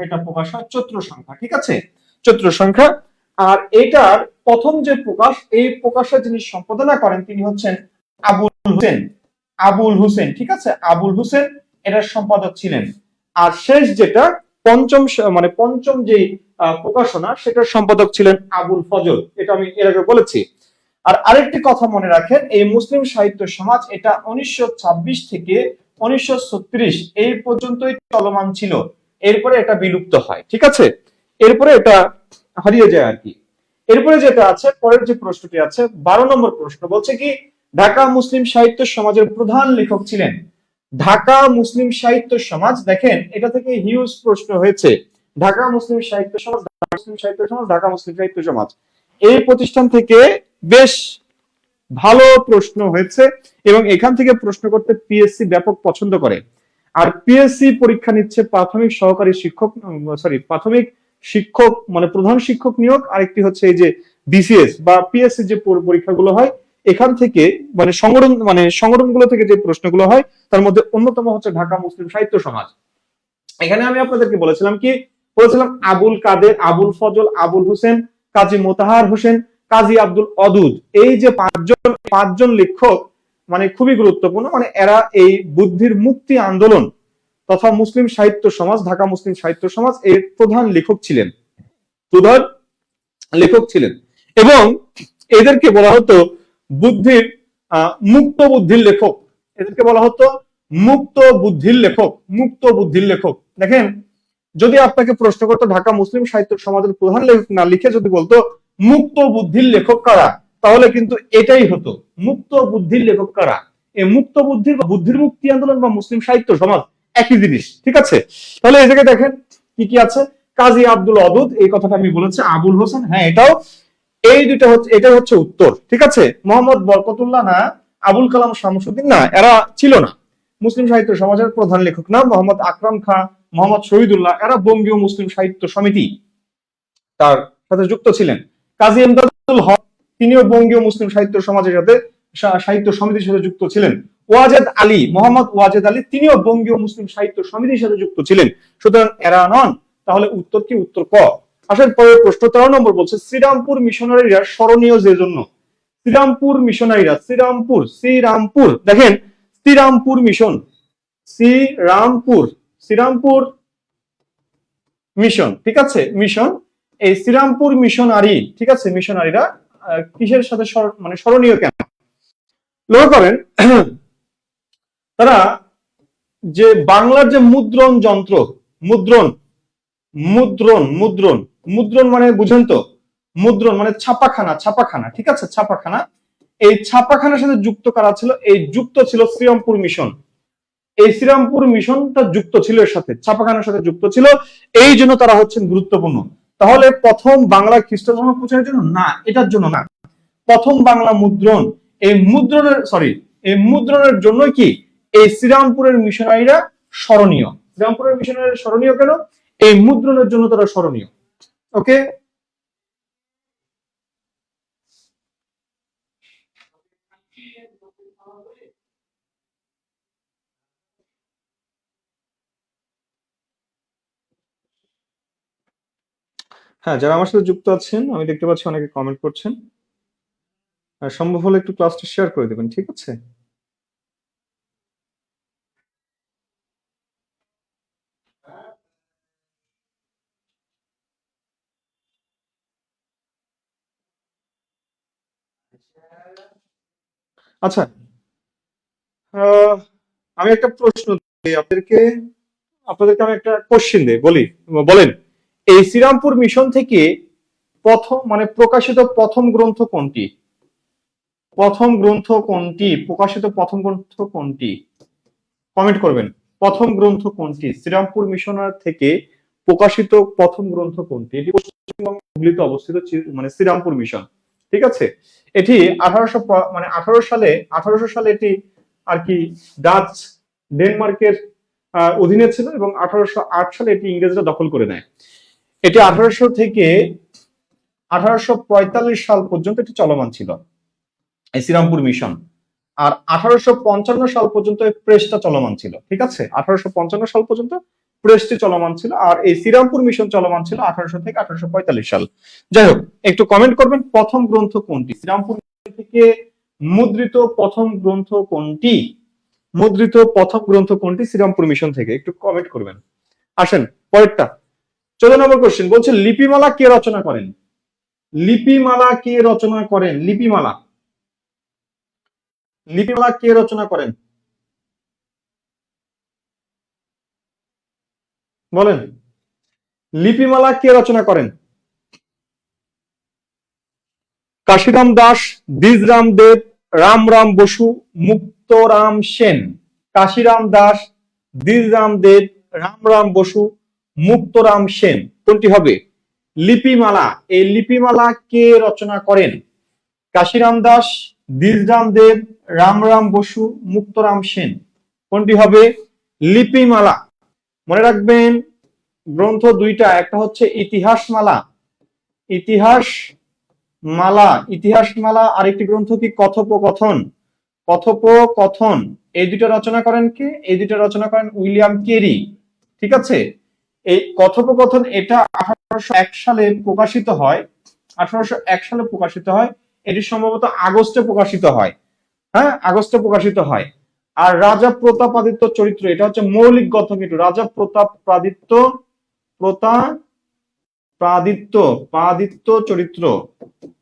এটা প্রকাশ হয় চৈত্র সংখ্যা, ঠিক আছে, চৈত্র সংখ্যা। আর এটার প্রথম যে প্রকাশ, এই প্রকাশের যিনি সম্পাদনা করেন তিনি হচ্ছেন আবুল হোসেন, ঠিক আছে, আবুল হোসেন এটার সম্পাদক ছিলেন। আর শেষ যেটা পঞ্চম যে প্রকাশনা, সেটার সম্পাদক ছিলেন আবুল ফজল, এটা আমি এর আগে বলেছি। আর আরেকটি কথা মনে রাখেন, এই মুসলিম সাহিত্য সমাজ এটা 1926 থেকে 1936 এই পর্যন্তই চলমান ছিল, এরপরে এটা বিলুপ্ত হয়, ঠিক আছে, এরপরে এটা হারিয়ে যায় আর কি। এরপরে যেটা আছে, পরের যে প্রশ্নটি আছে 12 নম্বর প্রশ্ন, বলছে কি ঢাকা মুসলিম সাহিত্য সমাজের প্রধান লেখক ছিলেন? ঢাকা মুসলিম সাহিত্য সমাজ, দেখেন এটা থেকে হিউজ প্রশ্ন হয়েছে। ঢাকা মুসলিম সাহিত্য সমাজ, ঢাকা মুসলিম সাহিত্য সমাজ, ঢাকা মুসলিম সাহিত্য সমাজ, এই প্রতিষ্ঠান থেকে বেশ ভালো প্রশ্ন হয়েছে এবং এখান থেকে প্রশ্ন করতে পিএসসি ব্যাপক পছন্দ করে। আর পিএসসি পরীক্ষা নিচ্ছে প্রাথমিক সহকারী শিক্ষক, প্রাথমিক শিক্ষক মানে প্রধান শিক্ষক নিয়োগ, আরেকটি হচ্ছে এই যে বিসিএস বা পিএসসি যে পরীক্ষাগুলো হয় এখান থেকে সংগঠনগুলো থেকে যে প্রশ্নগুলো হয় তার মধ্যে অন্যতম হচ্ছে ঢাকা মুসলিম সাহিত্য সমাজ। এখানে আমি আপনাদেরকে বলেছিলাম আবুল কাদের, আবুল ফজল, আবুল হোসেন, কাজী মোতাহার হোসেন, কাজী আব্দুল অদুদ, এই যে পাঁচজন লেখক মানে খুবই গুরুত্বপূর্ণ, মানে এরা এই বুদ্ধির মুক্তি আন্দোলন তথা মুসলিম সাহিত্য সমাজ, ঢাকা মুসলিম সাহিত্য সমাজ এর প্রধান লেখক ছিলেন এবং এদেরকে বলা হতো বুদ্ধির মুক্ত বুদ্ধির লেখক, এদেরকে বলা হতো মুক্ত বুদ্ধির লেখক। দেখেন যদি আপনাকে প্রশ্ন করতো ঢাকা মুসলিম সাহিত্য সমাজের প্রধান লেখক না লিখে যদি বলতো মুক্ত বুদ্ধির লেখক কারা, তাহলে কিন্তু এটাই হতো, মুক্ত বুদ্ধির লেখক কারা। এই মুক্ত বুদ্ধির বা বুদ্ধির মুক্তি আন্দোলন বা মুসলিম সাহিত্য সমাজ একই জিনিস, ঠিক আছে। তাহলে এই জায়গায় দেখেন কি কি আছে, কাজী আব্দুল অদুদ, এই কথাটা আমি বলেছি, আবুল হোসেন, হ্যাঁ এটাও, এই দুইটা হচ্ছে, এটা হচ্ছে উত্তর, ঠিক আছে। মোহাম্মদ বরকতুল্লাহ না, আবুল কালাম শামসুদ্দিন না, এরা ছিল না মুসলিম সাহিত্য সমাজের প্রধান লেখক না। মোহাম্মদ আকরাম খাঁ, মোহাম্মদ শহীদুল্লাহ, এরা বঙ্গীয় মুসলিম সাহিত্য সমিতি তার সাথে যুক্ত ছিলেন। কাজী এমদাদুল হক, তিনিও বঙ্গীয় মুসলিম সাহিত্য সমাজের সাথে সাহিত্য সমিতির সাথে যুক্ত ছিলেন। ওয়াজেদ আলী, মোহাম্মদ ওয়াজেদ আলী, তিনিও বঙ্গীয় মুসলিম সাহিত্য সমিতির সাথে যুক্ত ছিলেন। সুতরাং এরা নন। তাহলে উত্তর কি? উত্তর ক। আসলে পরের প্রশ্ন 13 নম্বর বলছে শ্রীরামপুর মিশনারিরা স্মরণীয় যে জন্য। শ্রীরামপুর মিশনারিরা, শ্রীরামপুর, দেখেন শ্রীরামপুর মিশন, শ্রীরামপুর মিশন, ঠিক আছে, মিশন, এই শ্রীরামপুর মিশনারি, ঠিক আছে, মিশনারিরা কিসের সাথে মানে স্মরণীয় কেন? লক্ষ্য করেন তারা যে বাংলার যে মুদ্রণ যন্ত্র, মুদ্রণ মানে বুঝেন তো, মুদ্রণ মানে ছাপাখানা, ঠিক আছে, ছাপাখানা, এই ছাপাখানার সাথে যুক্ত কারা ছিল? এই যুক্ত ছিল শ্রীরামপুর মিশন। এই শ্রীরামপুর মিশনটা যুক্ত ছিল এর সাথে, ছাপাখানার সাথে যুক্ত ছিল, এই জন্য তারা হচ্ছেন গুরুত্বপূর্ণ। তাহলে প্রথম বাংলা খ্রিস্ট ধর্ম প্রচারের জন্য না, এটার জন্য না, প্রথম বাংলা মুদ্রণ, এই মুদ্রণের জন্য কি এই শ্রীরামপুরের মিশনারিরা স্মরণীয়। শ্রীরামপুরের মিশনারিরা স্মরণীয় কেন? এই মুদ্রণের জন্য তারা স্মরণীয়। ওকে, হ্যাঁ, যারা আমার সাথে যুক্ত আছেন আমি দেখতে পাচ্ছি অনেকে কমেন্ট করছেন, আর সম্ভব হলে একটু ক্লাসটা শেয়ার করে দেবেন, ঠিক আছে। আচ্ছা, আমি একটা প্রশ্ন দিই আপনাদেরকে আমি একটা কোশ্চেন দিই, বলেন এই শ্রীরামপুর মিশন থেকে প্রথম মানে প্রকাশিত প্রথম গ্রন্থ কোনটি? প্রকাশিত প্রথম গ্রন্থ কোনটি? কমেন্ট করবেন। প্রথম গ্রন্থ কোনটি? শ্রীরামপুর মিশনার থেকে প্রকাশিত প্রথম গ্রন্থ কোনটি? এটি পশ্চিমবঙ্গ হুগলিতে অবস্থিত, মানে শ্রীরামপুর মিশন, ঠিক আছে। এটি 1800 সালে এটি আর কি ডাচ ডেনমার্কের অধীনে ছিল এবং 1808 সালে এটি ইংরেজরা দখল করে নেয়। এটি 1800 থেকে 1845 সাল পর্যন্ত এটি চলমান ছিল, এই শ্রীরামপুর মিশন। আর 1855 সাল পর্যন্ত এই প্রেসটা চলমান ছিল, ঠিক আছে, 1855 সাল পর্যন্ত প্রেসটি চলমান ছিল। আর এই শ্রীরামপুর মিশন চলমান ছিল 1800 থেকে 1845 সাল। যাই হোক, একটু কমেন্ট করবেন প্রথম গ্রন্থ কোনটি? শ্রীরামপুর মিশন থেকে মুদ্রিত প্রথম গ্রন্থ কোনটি? শ্রীরামপুর মিশন থেকে, একটু কমেন্ট করবেন। আসেন পরেরটা, 14 নম্বর কোশ্চেন বলছে লিপিমালা কে রচনা করেন? লিপিমালা কে রচনা করেন? লিপিমালা কে রচনা করেন বলেন? লিপিমালা কে রচনা করেন? কাশিরাম দাস, দ্বিজরাম দেব, রামরাম বসু, মুক্তরাম সেন। কাশিরাম দাস, দ্বিজরাম দেব, রামরাম বসু, মুক্তরাম সেন। কোনটি হবে? লিপিমালা। এই লিপিমালা কে রচনা করেন? কাশিরাম দাস, দ্বিজরাম দেব, রামরাম বসু, মুক্তরাম সেন। কোনটি হবে? লিপিমালা। মনে রাখবেন গ্রন্থ দুইটা, একটা হচ্ছে ইতিহাসমালা, ইতিহাসমালা, আরেকটি গ্রন্থ কি কথোপকথন। কথোপকথন এই দুটো রচনা করেন কে? এই দুটো রচনা করেন উইলিয়াম কেরি। ঠিক আছে, এই কথোপকথন এটা 1801 সালে প্রকাশিত হয়। 1801 সালে প্রকাশিত হয়, এটি সম্ভবত আগস্টে প্রকাশিত হয়। হ্যাঁ, আগস্টে প্রকাশিত হয়। আর রাজা প্রতাপাদিত্য চরিত্র, এটা হচ্ছে মৌলিক গ্রন্থ কিন্তু রাজা প্রতাপাদিত্য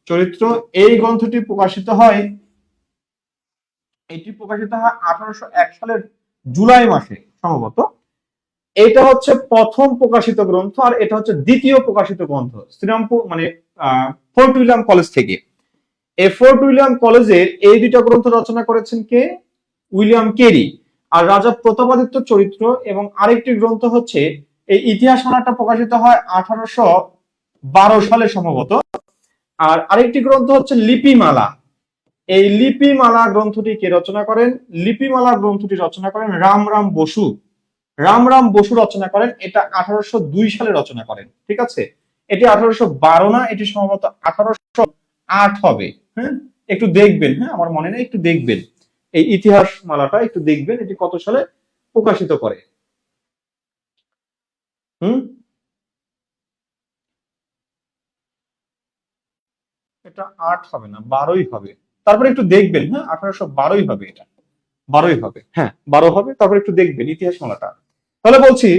চরিত্র এই গ্রন্থটি প্রকাশিত হয়, এটি প্রকাশিত হয় 1801 সালের জুলাই মাসে সম্ভবত। এটা হচ্ছে প্রথম প্রকাশিত গ্রন্থ, আর এটা হচ্ছে দ্বিতীয় প্রকাশিত গ্রন্থ শ্রীরামপুর মানে ফোর্ট উইলিয়াম কলেজ থেকে। এই ফোর্ট উইলিয়াম কলেজের এই দুইটা গ্রন্থ রচনা করেছেন কে? William Carey. আর রাজা প্রতাপাদিত্য চরিত্র এবং আরেকটি গ্রন্থ হচ্ছে এই ইতিহাসমালাটা প্রকাশিত হয় 1812 সালে সম্ভবত। আর আরেকটি গ্রন্থ হচ্ছে লিপিমালা। এই লিপিমালা গ্রন্থটি কে রচনা করেন? লিপিমালা গ্রন্থটি রচনা করেন রামরাম বসু। রামরাম বসু রচনা করেন, এটা 1802 সালে রচনা করেন। ঠিক আছে, এটি 1812 না, এটি সম্ভবত 1808 হবে। হ্যাঁ, একটু দেখবেন, হ্যাঁ আমার মনে নেই, একটু দেখবেন এই ইতিহাস মালাটা, একটু দেখবেন এটি কত সালে প্রকাশিত করে। এটা 8 হবে না, 12ই হবে। তারপরে একটু দেখবেন, হ্যাঁ 1812ই হবে, এটা 12ই হবে, হ্যাঁ 12 হবে। তারপর একটু দেখবেন ইতিহাস মালাটা। তাহলে বলছি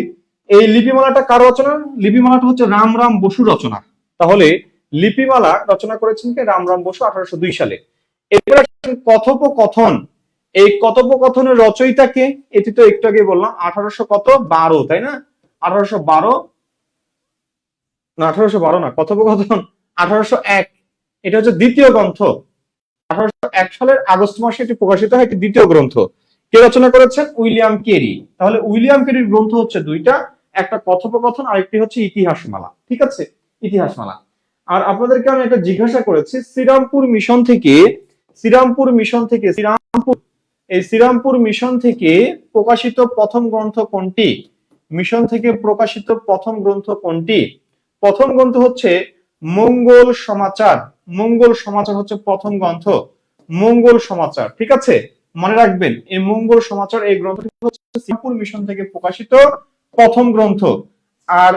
এই লিপিমালাটা কার রচনা? লিপিমালাটা হচ্ছে রামরাম বসু রচনা। তাহলে লিপিমালা রচনা করেছেন কে? রামরাম বসু 1802 সালে। এরপরে কথোপকথন, এই কথোপকথনের রচয়িতা কে? এটি তো একটু আগে বললাম 1812, তাই না? 1812 না, 1812 না, কথোপকথন 1801। এটা হচ্ছে দ্বিতীয় গ্রন্থ। 1801 সালের আগস্ট মাসে এটি প্রকাশিত হয়, এটি দ্বিতীয় গ্রন্থ। কে রচনা করেছেন? William Carey. তাহলে উইলিয়াম কেরির গ্রন্থ হচ্ছে দুইটা, একটা কথোপকথন আর একটি হচ্ছে ইতিহাসমালা। ঠিক আছে, ইতিহাসমালা। আর আপনাদেরকে আমি একটা জিজ্ঞাসা করেছি, শ্রীরামপুর মিশন থেকে প্রকাশিত প্রথম গ্রন্থ কোনটি? মিশন থেকে প্রকাশিত প্রথম গ্রন্থ কোনটি? প্রথম গ্রন্থ হচ্ছে মঙ্গল সমাচার। মঙ্গল সমাচার হচ্ছে প্রথম গ্রন্থ, মঙ্গল সমাচার। ঠিক আছে, মনে রাখবেন এই মঙ্গল সমাচার এই গ্রন্থটি হচ্ছে শ্রীরামপুর মিশন থেকে প্রকাশিত প্রথম গ্রন্থ। আর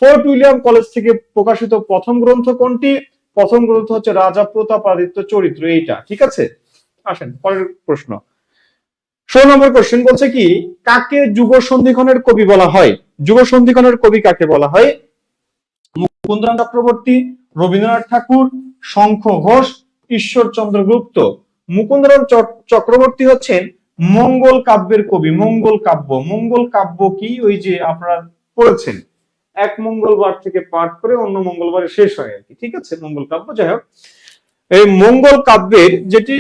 ফোর্ট উইলিয়াম কলেজ থেকে প্রকাশিত প্রথম গ্রন্থ কোনটি? প্রথম গ্রন্থ হচ্ছে রাজা প্রতাপাদিত্য চরিত্র, এইটা। ঠিক আছে, আসেন পরের প্রশ্ন। 16 নম্বর কোশ্চেন বলছে কি, কাকে যুগ সন্ধিক্ষণের কবি বলা হয়? যুগ সন্ধিক্ষণের কবি কাকে বলা হয়? মুকুন্দরাম চক্রবর্তী, রবীন্দ্রনাথ ঠাকুর, শঙ্খ ঘোষ, ঈশ্বরচন্দ্র গুপ্ত। মুকুন্দরাম চক্রবর্তী হচ্ছেন মঙ্গল কাব্যের কবি। মঙ্গল কাব্য কি? ওই যে আপনারা পড়েছেন, এক মঙ্গলবার থেকে পাঠ করে অন্য মঙ্গলবারে শেষ হয় আর কি। ঠিক আছে, মঙ্গল কাব্য। যাই হোক, এই মঙ্গল কাব্যের যেটি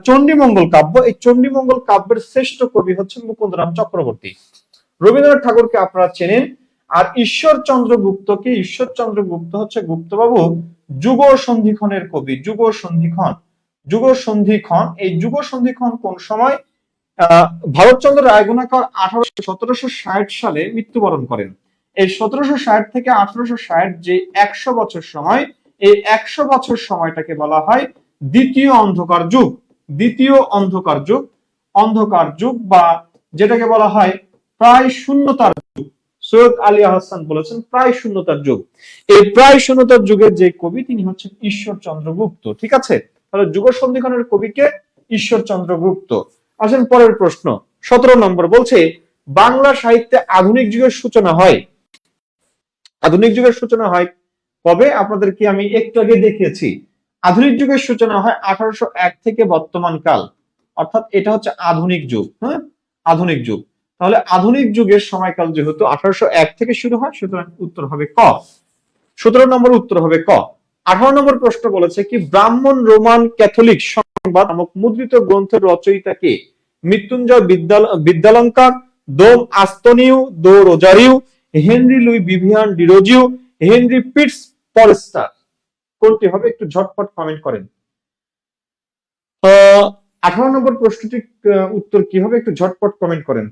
চণ্ডী মঙ্গল কাব্য, এই চণ্ডী মঙ্গল কাব্যের শ্রেষ্ঠ কবি হচ্ছেন মুকুন্দরাম চক্রবর্তী। রবীন্দ্রনাথ ঠাকুরকে আপনারা চেনেন। আর ঈশ্বরচন্দ্র গুপ্ত হচ্ছে গুপ্তবাবু যুগ সন্ধিক্ষণের কবি। যুগ সন্ধিক্ষণ এই যুগ সন্ধিক্ষণ কোন সময়? ভারতচন্দ্র রায়গুণাকর 1760 সালে মৃত্যুবরণ করেন। এই 1760 থেকে 1860 যে 100 বছর সময়, এই 100 বছর সময়টাকে বলা হয় দ্বিতীয় অন্ধকার যুগ। দ্বিতীয় অন্ধকার যুগ বা যেটাকে বলা হয় প্রায় শূন্যতার যুগ। সৈয়দ আলী আহসান বলেছেন প্রায় শূন্যতার যুগ। এই প্রায় শূন্যতার যুগের যে কবি তিনি হচ্ছেন ঈশ্বরচন্দ্র গুপ্ত। ঠিক আছে, তাহলে যুগ সন্ধিক্ষণের কবিকে ঈশ্বরচন্দ্র গুপ্ত। আসেন পরের প্রশ্ন। 17 নম্বর বলছে, বাংলা সাহিত্যে আধুনিক যুগের সূচনা হয়। আধুনিক যুগের সূচনা হয় কবে? আপনাদেরকে আমি একটু আগে দেখিয়েছি। আধুনিক যুগের সূচনা হয় 1801 থেকে বর্তমান কাল, অর্থাৎ এটা হচ্ছে আধুনিক যুগ। হ্যাঁ, আধুনিক যুগ। তাহলে আধুনিক যুগের সময়কাল যেহেতু 1801 থেকে শুরু হয়, সুতরাং উত্তর হবে ক। 17 নম্বর উত্তর হবে ক। 18 নম্বর প্রশ্ন বলেছে কি, ব্রাহ্মণ রোমান ক্যাথলিক সংবাদ নামক মুদ্রিত গ্রন্থের রচয়িতা কে? Mrityunjay Vidyalankar, Dom Antonio do Rozario, Henry Louis Vivian Derozio, Henry Pitts Forster. কোনটি হবে একটু ঝটপট কমেন্ট করেন। 18 নম্বর প্রশ্নটির উত্তর কি হবে একটু ঝটপট কমেন্ট করেন।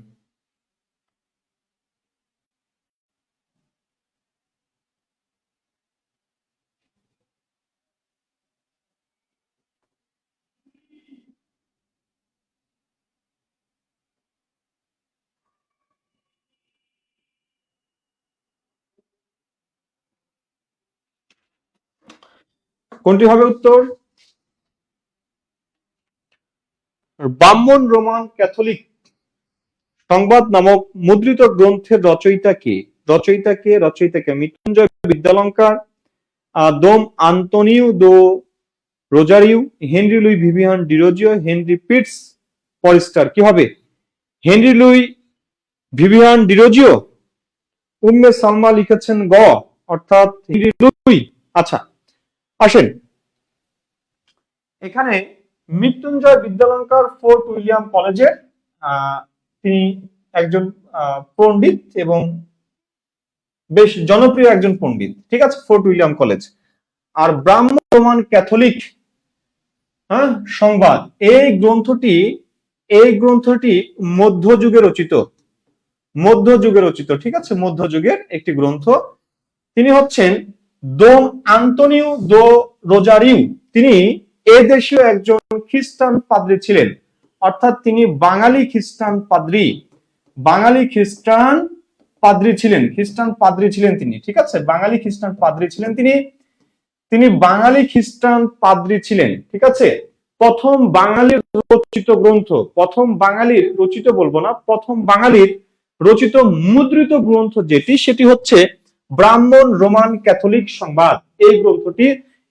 কোনটি হবে উত্তর? ব্রাহ্মণ রোমান ক্যাথলিক সংবাদ নামক মুদ্রিত গ্রন্থের রচয়িতা কে? রচয়িতা কে? Mrityunjay Vidyalankar, Dom Antonio do Rozario, Henry Louis Vivian Derozio, Henry Pitts Forster. কি হবে? Henry Louis Vivian Derozio. Umme Salma লিখেছেন গ, অর্থাৎ হেনরি লুই। আচ্ছা আসেন, এখানে মৃত্যুঞ্জয় বিদ্যালঙ্কার ফোর্ট উইলিয়াম কলেজের তিনি একজন পণ্ডিত এবং বেশ জনপ্রিয় একজন পণ্ডিত, ঠিক আছে, ফোর্ট উইলিয়াম কলেজ। আর ব্রাহ্মণ রোমান ক্যাথলিক সংবাদ, এই গ্রন্থটি মধ্যযুগে রচিত, ঠিক আছে, মধ্যযুগের একটি গ্রন্থ। তিনি হচ্ছেন দোম আন্তোনিও দো রোজারিউ। তিনি এদেশীয় একজন খ্রিস্টান পাদ্রী ছিলেন, অর্থাৎ তিনি বাঙালি খ্রিস্টান পাদ্রী ছিলেন তিনি, ঠিক আছে, বাঙালি খ্রিস্টান পাদ্রী ছিলেন তিনি বাঙালি খ্রিস্টান পাদ্রী ছিলেন, ঠিক আছে। প্রথম বাঙালির রচিত মুদ্রিত গ্রন্থ যেটি, সেটি হচ্ছে ব্রাহ্মণ রোমান ক্যাথলিক সংবাদ।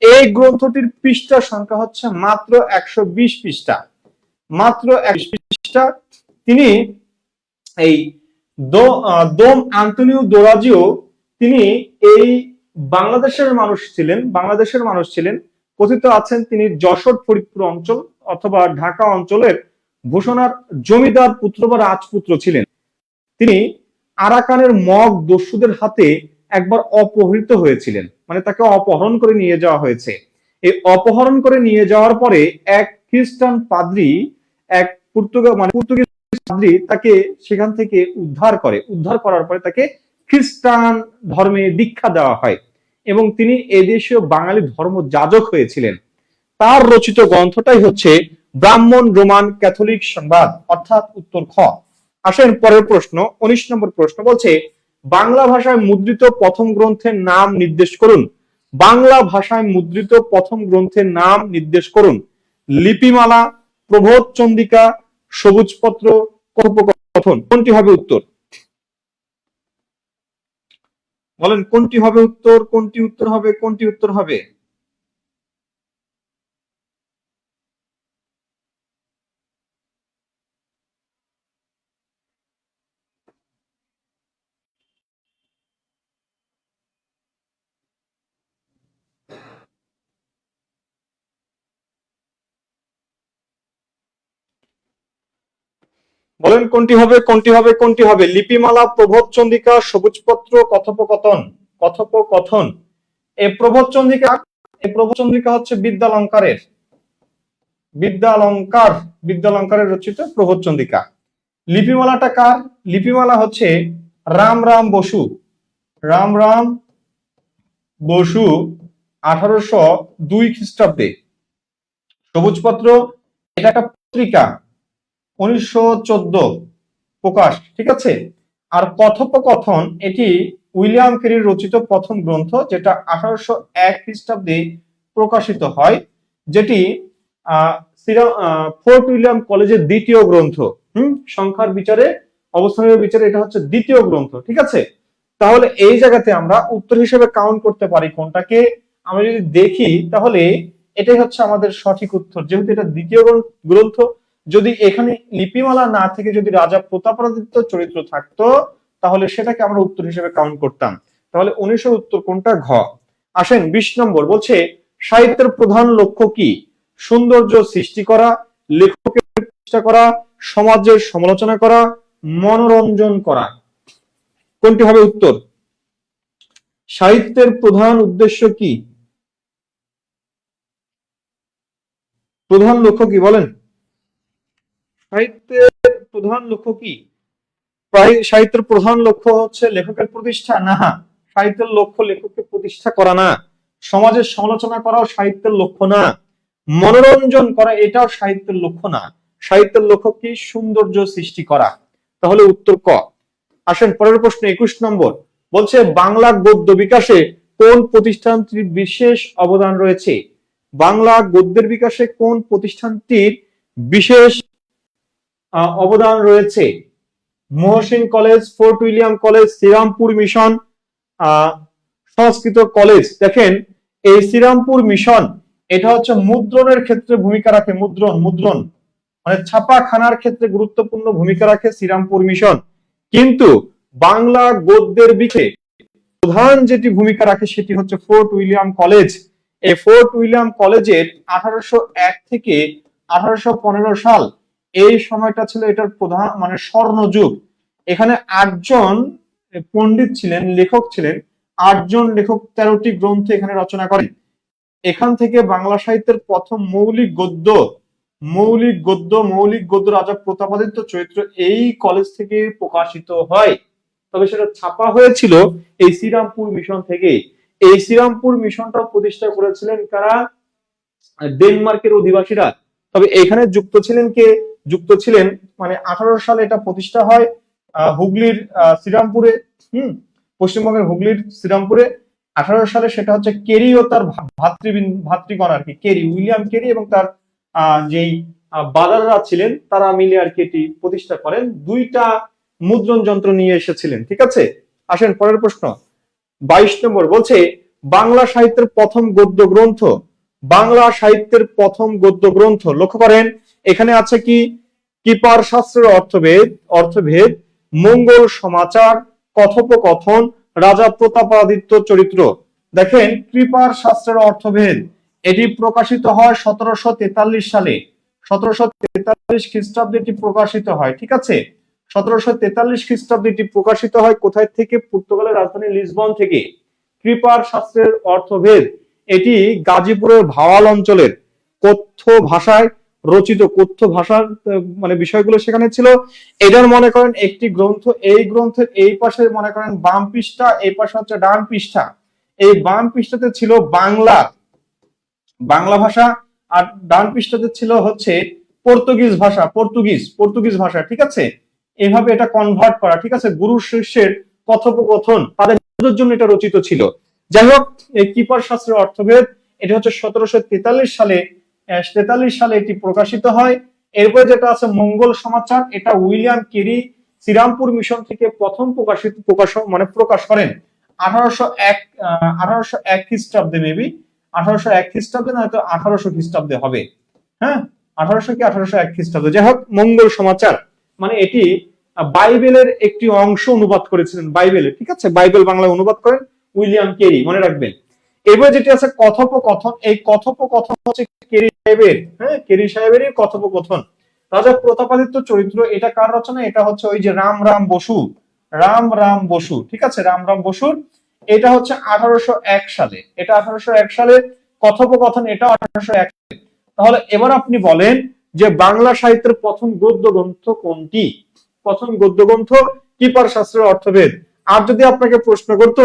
এই গ্রন্থটির পৃষ্ঠা সংখ্যা হচ্ছে মাত্র 120 পৃষ্ঠা। তিনি এই দোম আন্তোনিও দোরাজিও, তিনি এই বাংলাদেশের মানুষ ছিলেন। কথিত আছেন তিনি যশোর ফরিদপুর অঞ্চল অথবা ঢাকা অঞ্চলের ভূষণার জমিদার পুত্র বা রাজপুত্র ছিলেন। তিনি আরাকানের মগ দস্যুদের হাতে একবার অপহৃত হয়েছিলেন, মানে তাকে অপহরণ করে নিয়ে যাওয়া হয়েছে। এই অপহরণ করে নিয়ে যাওয়ার পরে এক খ্রিস্টান পাদ্রী, এক পর্তুগিজ পাদ্রী তাকে সেখান থেকে উদ্ধার করার পরে তাকে খ্রিস্টান ধর্মে দীক্ষা দেওয়া হয় এবং তিনি এদেশীয় বাঙালি ধর্ম যাজক হয়েছিলেন। তার রচিত গ্রন্থটাই হচ্ছে ব্রাহ্মণ রোমান ক্যাথলিক সংবাদ, অর্থাৎ উত্তর খ। আসেন পরের প্রশ্ন, 19 নম্বর প্রশ্ন বলছে বাংলা ভাষায় মুদ্রিত প্রথম গ্রন্থের নাম নির্দেশ করুন। লিপিমালা, প্রবোধ চন্ডিকা, সবুজপত্র, কথোপকথন। কোনটি হবে উত্তর? বলেন কোনটি হবে উত্তর হবে? বলেন কোনটি হবে? লিপিমালা, প্রবোধ চন্ডিকা, সবুজপত্র, কথোপকথন। এই প্রবোধ চন্ডিকা হচ্ছে বিদ্যালঙ্কারের রচিত প্রবোধ চন্ডিকা। লিপিমালাটা কার? লিপিমালা হচ্ছে রাম বসু 1802 খ্রিস্টাব্দে। সবুজপত্র এটা একটা পত্রিকা, 1914 প্রকাশ, ঠিক আছে। আর কথোপকথন এটি উইলিয়াম ক্যারির রচিত প্রথম গ্রন্থ, যেটা 1801 খ্রিস্টাব্দে প্রকাশিত হয়, যেটি ফোর্ট উইলিয়াম কলেজের দ্বিতীয় গ্রন্থ। সংখ্যার বিচারে, অবস্থানের বিচারে এটা হচ্ছে দ্বিতীয় গ্রন্থ, ঠিক আছে। তাহলে এই জায়গাতে আমরা উত্তর হিসেবে কাউন্ট করতে পারি কোনটাকে? আমরা যদি দেখি তাহলে এটাই হচ্ছে আমাদের সঠিক উত্তর, যেহেতু এটা দ্বিতীয় গ্রন্থ। যদি এখানে লিপিমালা না থেকে যদি রাজা প্রতাপাদিত্য চরিত্র থাকতো তাহলে সেটাকে আমরা উত্তর হিসেবে কাউন্ট করতাম। তাহলে 19 উত্তর কোনটা? ঘ। আসেন 20 নম্বর বলছে সাহিত্যের প্রধান লক্ষ্য কি? সৌন্দর্য সৃষ্টি করা, লেখকের প্রতিষ্ঠা করা, সমাজের সমালোচনা করা, মনোরঞ্জন করা। কোনটি হবে উত্তর? সাহিত্যের প্রধান উদ্দেশ্য কি? প্রধান লক্ষ্য কি বলেন? সাহিত্যের প্রধান লক্ষ্য কি? সাহিত্যের প্রধান লক্ষ্য হচ্ছে লেখকের প্রতিষ্ঠা? না, সাহিত্যের লক্ষ্য লেখককে প্রতিষ্ঠা করা না। সমাজের সমালোচনা করাও সাহিত্যের লক্ষ্য না। মনোরঞ্জন করা এটাও সাহিত্যের লক্ষ্য না। সাহিত্যের লক্ষ্য কি? সৌন্দর্য সৃষ্টি করা। তাহলে উত্তর ক। আসেন পরের প্রশ্ন 21 নম্বর, বলছে বাংলা গদ্য বিকাশে কোন প্রতিষ্ঠানটির বিশেষ অবদান রয়েছে? বাংলা গদ্যের বিকাশে কোন প্রতিষ্ঠানটির বিশেষ অবদান রয়েছে? Mohsin college, Fort William college, Serampore mission, Sanskrit college. দেখেন এই শ্রীরামপুর মিশন এটা হচ্ছে মুদ্রণের ক্ষেত্রে ভূমিকা রাখে। মুদ্রণ মানে ছাপাখানার ক্ষেত্রে গুরুত্বপূর্ণ ভূমিকা রাখে শ্রীরামপুর মিশন। কিন্তু বাংলা গদ্যের বিকাশে প্রধান যেটি ভূমিকা রাখে সেটি হচ্ছে ফোর্ট উইলিয়াম কলেজ। এই ফোর্ট উইলিয়াম কলেজের 1801 থেকে 1815 সাল এই সময়টা ছিল এটার প্রধান মানে স্বর্ণযুগ। এখানে 8 জন পণ্ডিত ছিলেন, লেখক ছিলেন। 8 জন লেখক 13টি গ্রন্থ এখানে রচনা করেন। এখান থেকে বাংলা সাহিত্যের প্রথম মৌলিক গদ্য রাজা প্রতাপাদিত্য চরিত্র এই কলেজ থেকে প্রকাশিত হয়। তবে সেটা ছাপা হয়েছিল এই শ্রীরামপুর মিশন থেকে। এই শ্রীরামপুর মিশনটা প্রতিষ্ঠা করেছিলেন কারা? ডেনমার্কের অধিবাসীরা। তবে এখানে যুক্ত ছিলেন কে? যুক্ত ছিলেন মানে 18 সালে এটা প্রতিষ্ঠা হয় হুগলির শ্রীরামপুরে, পশ্চিমবঙ্গের হুগলির শ্রীরামপুরে। 18 সালে সেটা হচ্ছে কেরি ও তার ভাতৃগণ আর কি, কেরি, উইলিয়াম কেরি এবং তার যেই বাদাররা ছিলেন তারা মিলে আর কি এটি প্রতিষ্ঠা করেন। 2টা মুদ্রণ যন্ত্র নিয়ে এসেছিলেন। ঠিক আছে, আসেন পরের প্রশ্ন 22 নম্বর, বলছে বাংলা সাহিত্যের প্রথম গদ্য গ্রন্থ। বাংলা সাহিত্যের প্রথম গদ্য গ্রন্থ, লক্ষ্য করেন এখানে আছে কি? কৃপার শাস্ত্রের অর্থভেদ, মঙ্গল সমাচার, কথোপকথন, রাজা প্রতাপাদিত্য চরিত্র। দেখেন কৃপার শাস্ত্রের অর্থভেদ এটি প্রকাশিত হয় 1743 সালে। 1743 খ্রিস্টাব্দে এটি প্রকাশিত হয়। ঠিক আছে, 1743 খ্রিস্টাব্দে এটি প্রকাশিত হয় কোথায় থেকে? পর্তুগালের রাজধানী লিসবন থেকে। কৃপার শাস্ত্রের অর্থভেদ এটি গাজীপুরের ভাওয়াল অঞ্চলের কথ্য ভাষায় রচিত। কথ্য ভাষার মানে বিষয়গুলো সেখানে ছিল। এটার মনে করেন একটি গ্রন্থ, এই গ্রন্থের এই পাশে মনে করেন বাম পৃষ্ঠা, এই পাশে হচ্ছে ডান পৃষ্ঠা। এই বাম পৃষ্ঠাতে ছিল বাংলা ভাষা, আর ডান পৃষ্ঠাতে ছিল হচ্ছে পর্তুগিজ ভাষা। ঠিক আছে, এইভাবে এটা কনভার্ট করা। ঠিক আছে, গুরু শিষ্যের কথোপকথন তাদের জন্য এটা রচিত ছিল। যাই হোক, এই কৃপার শাস্ত্রের অর্থভেদ এটা হচ্ছে 1743 সালে এটি প্রকাশিত হয়। এরপরে যেটা আছে মঙ্গল সমাচার, এটা উইলিয়াম কেরি শ্রীরামপুর মিশন থেকে প্রথম প্রকাশ করেন 1801 খ্রিস্টাব্দে, মেবি 1801 খ্রিস্টাব্দে, না হয়তো 1800 খ্রিস্টাব্দে হবে। হ্যাঁ, 1800 কি 1801 খ্রিস্টাব্দে। যাই হোক, মঙ্গল সমাচার মানে এটি বাইবেলের একটি অংশ অনুবাদ করেছিলেন বাইবেলের। ঠিক আছে, বাইবেল বাংলায় অনুবাদ করেন উইলিয়াম কেরি, মনে রাখবেন। এবার যেটি আছে কথোপকথন, এই কথোপকথন হচ্ছে কেরি সাহেবেরই কথোপকথন। রাজা প্রতাপাদিত্য চরিত্র এটা কার রচনা? এটা হচ্ছে ওই যে রাম বসু। ঠিক আছে, রাম বসুর। এটা হচ্ছে 1801 সালে। এটা 1801 সালে কথোপকথন, এটা 1801 সালে। তাহলে এবার আপনি বলেন যে বাংলা সাহিত্যের প্রথম গদ্য গ্রন্থ কোনটি? প্রথম গদ্য গ্রন্থ কৃপার শাস্ত্রের অর্থভেদ। আর যদি আপনাকে প্রশ্ন করতো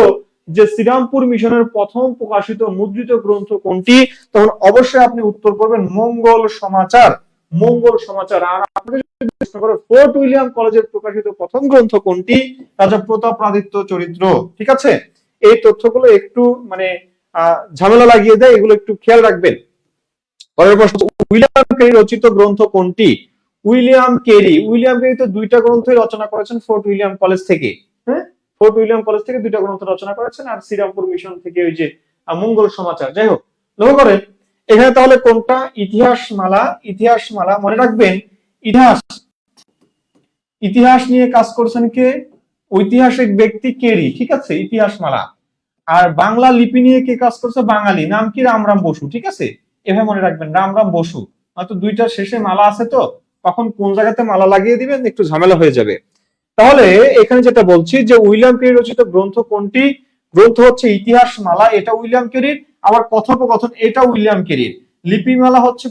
যে শ্রীরামপুর মিশনের প্রথম প্রকাশিত মুদ্রিত গ্রন্থ কোনটি, তখন অবশ্যই আপনি উত্তর করবেন মঙ্গল সমাচার। আর আপনাকে যদি প্রশ্ন করে ফোর্ট উইলিয়াম কলেজের প্রকাশিত প্রথম গ্রন্থ কোনটি, রাজা প্রতাপাদিত্য চরিত্র। ঠিক আছে, এই তথ্যগুলো একটু মানে ঝামেলা লাগিয়ে দেয়, এগুলো একটু খেয়াল রাখবেন। পরের প্রশ্ন, উইলিয়াম কেরি রচিত গ্রন্থ কোনটি? উইলিয়াম কেরি তো 2টা গ্রন্থই রচনা করেছেন ফোর্ট উইলিয়াম কলেজ থেকে। ফোর্ট উইলিয়াম কলেজ থেকে 2টা গ্রন্থ রচনা করেছেন, আর শ্রীরামপুর মিশন থেকে ওই যে মঙ্গল সমাচার। যাই হোক, লক্ষ্য করেন এখানে তাহলে কোনটা? ইতিহাসমালা মনে রাখবেন। ইতিহাস নিয়ে কাজ করছেন কে? ঐতিহাসিক ব্যক্তি কেরি। ঠিক আছে, ইতিহাসমালা। আর বাংলা লিপি নিয়ে কে কাজ করছে? বাঙালি, নাম কি? রামরাম বসু। ঠিক আছে, এভাবে মনে রাখবেন, রামরাম বসু। হয়তো 2টার শেষে মালা আছে তো তখন কোন জায়গাতে মালা লাগিয়ে দিবেন একটু ঝামেলা হয়ে যাবে। তাহলে এখানে যেটা বলছি যে উইলিয়াম কেরি রচিত গ্রন্থ কোনটি? গ্রন্থ হচ্ছে ইতিহাস মালা, এটা উইলিয়াম কেরির। আবার কথোপকথন, এটা উইলিয়াম কেরির। লিপিমালা হচ্ছে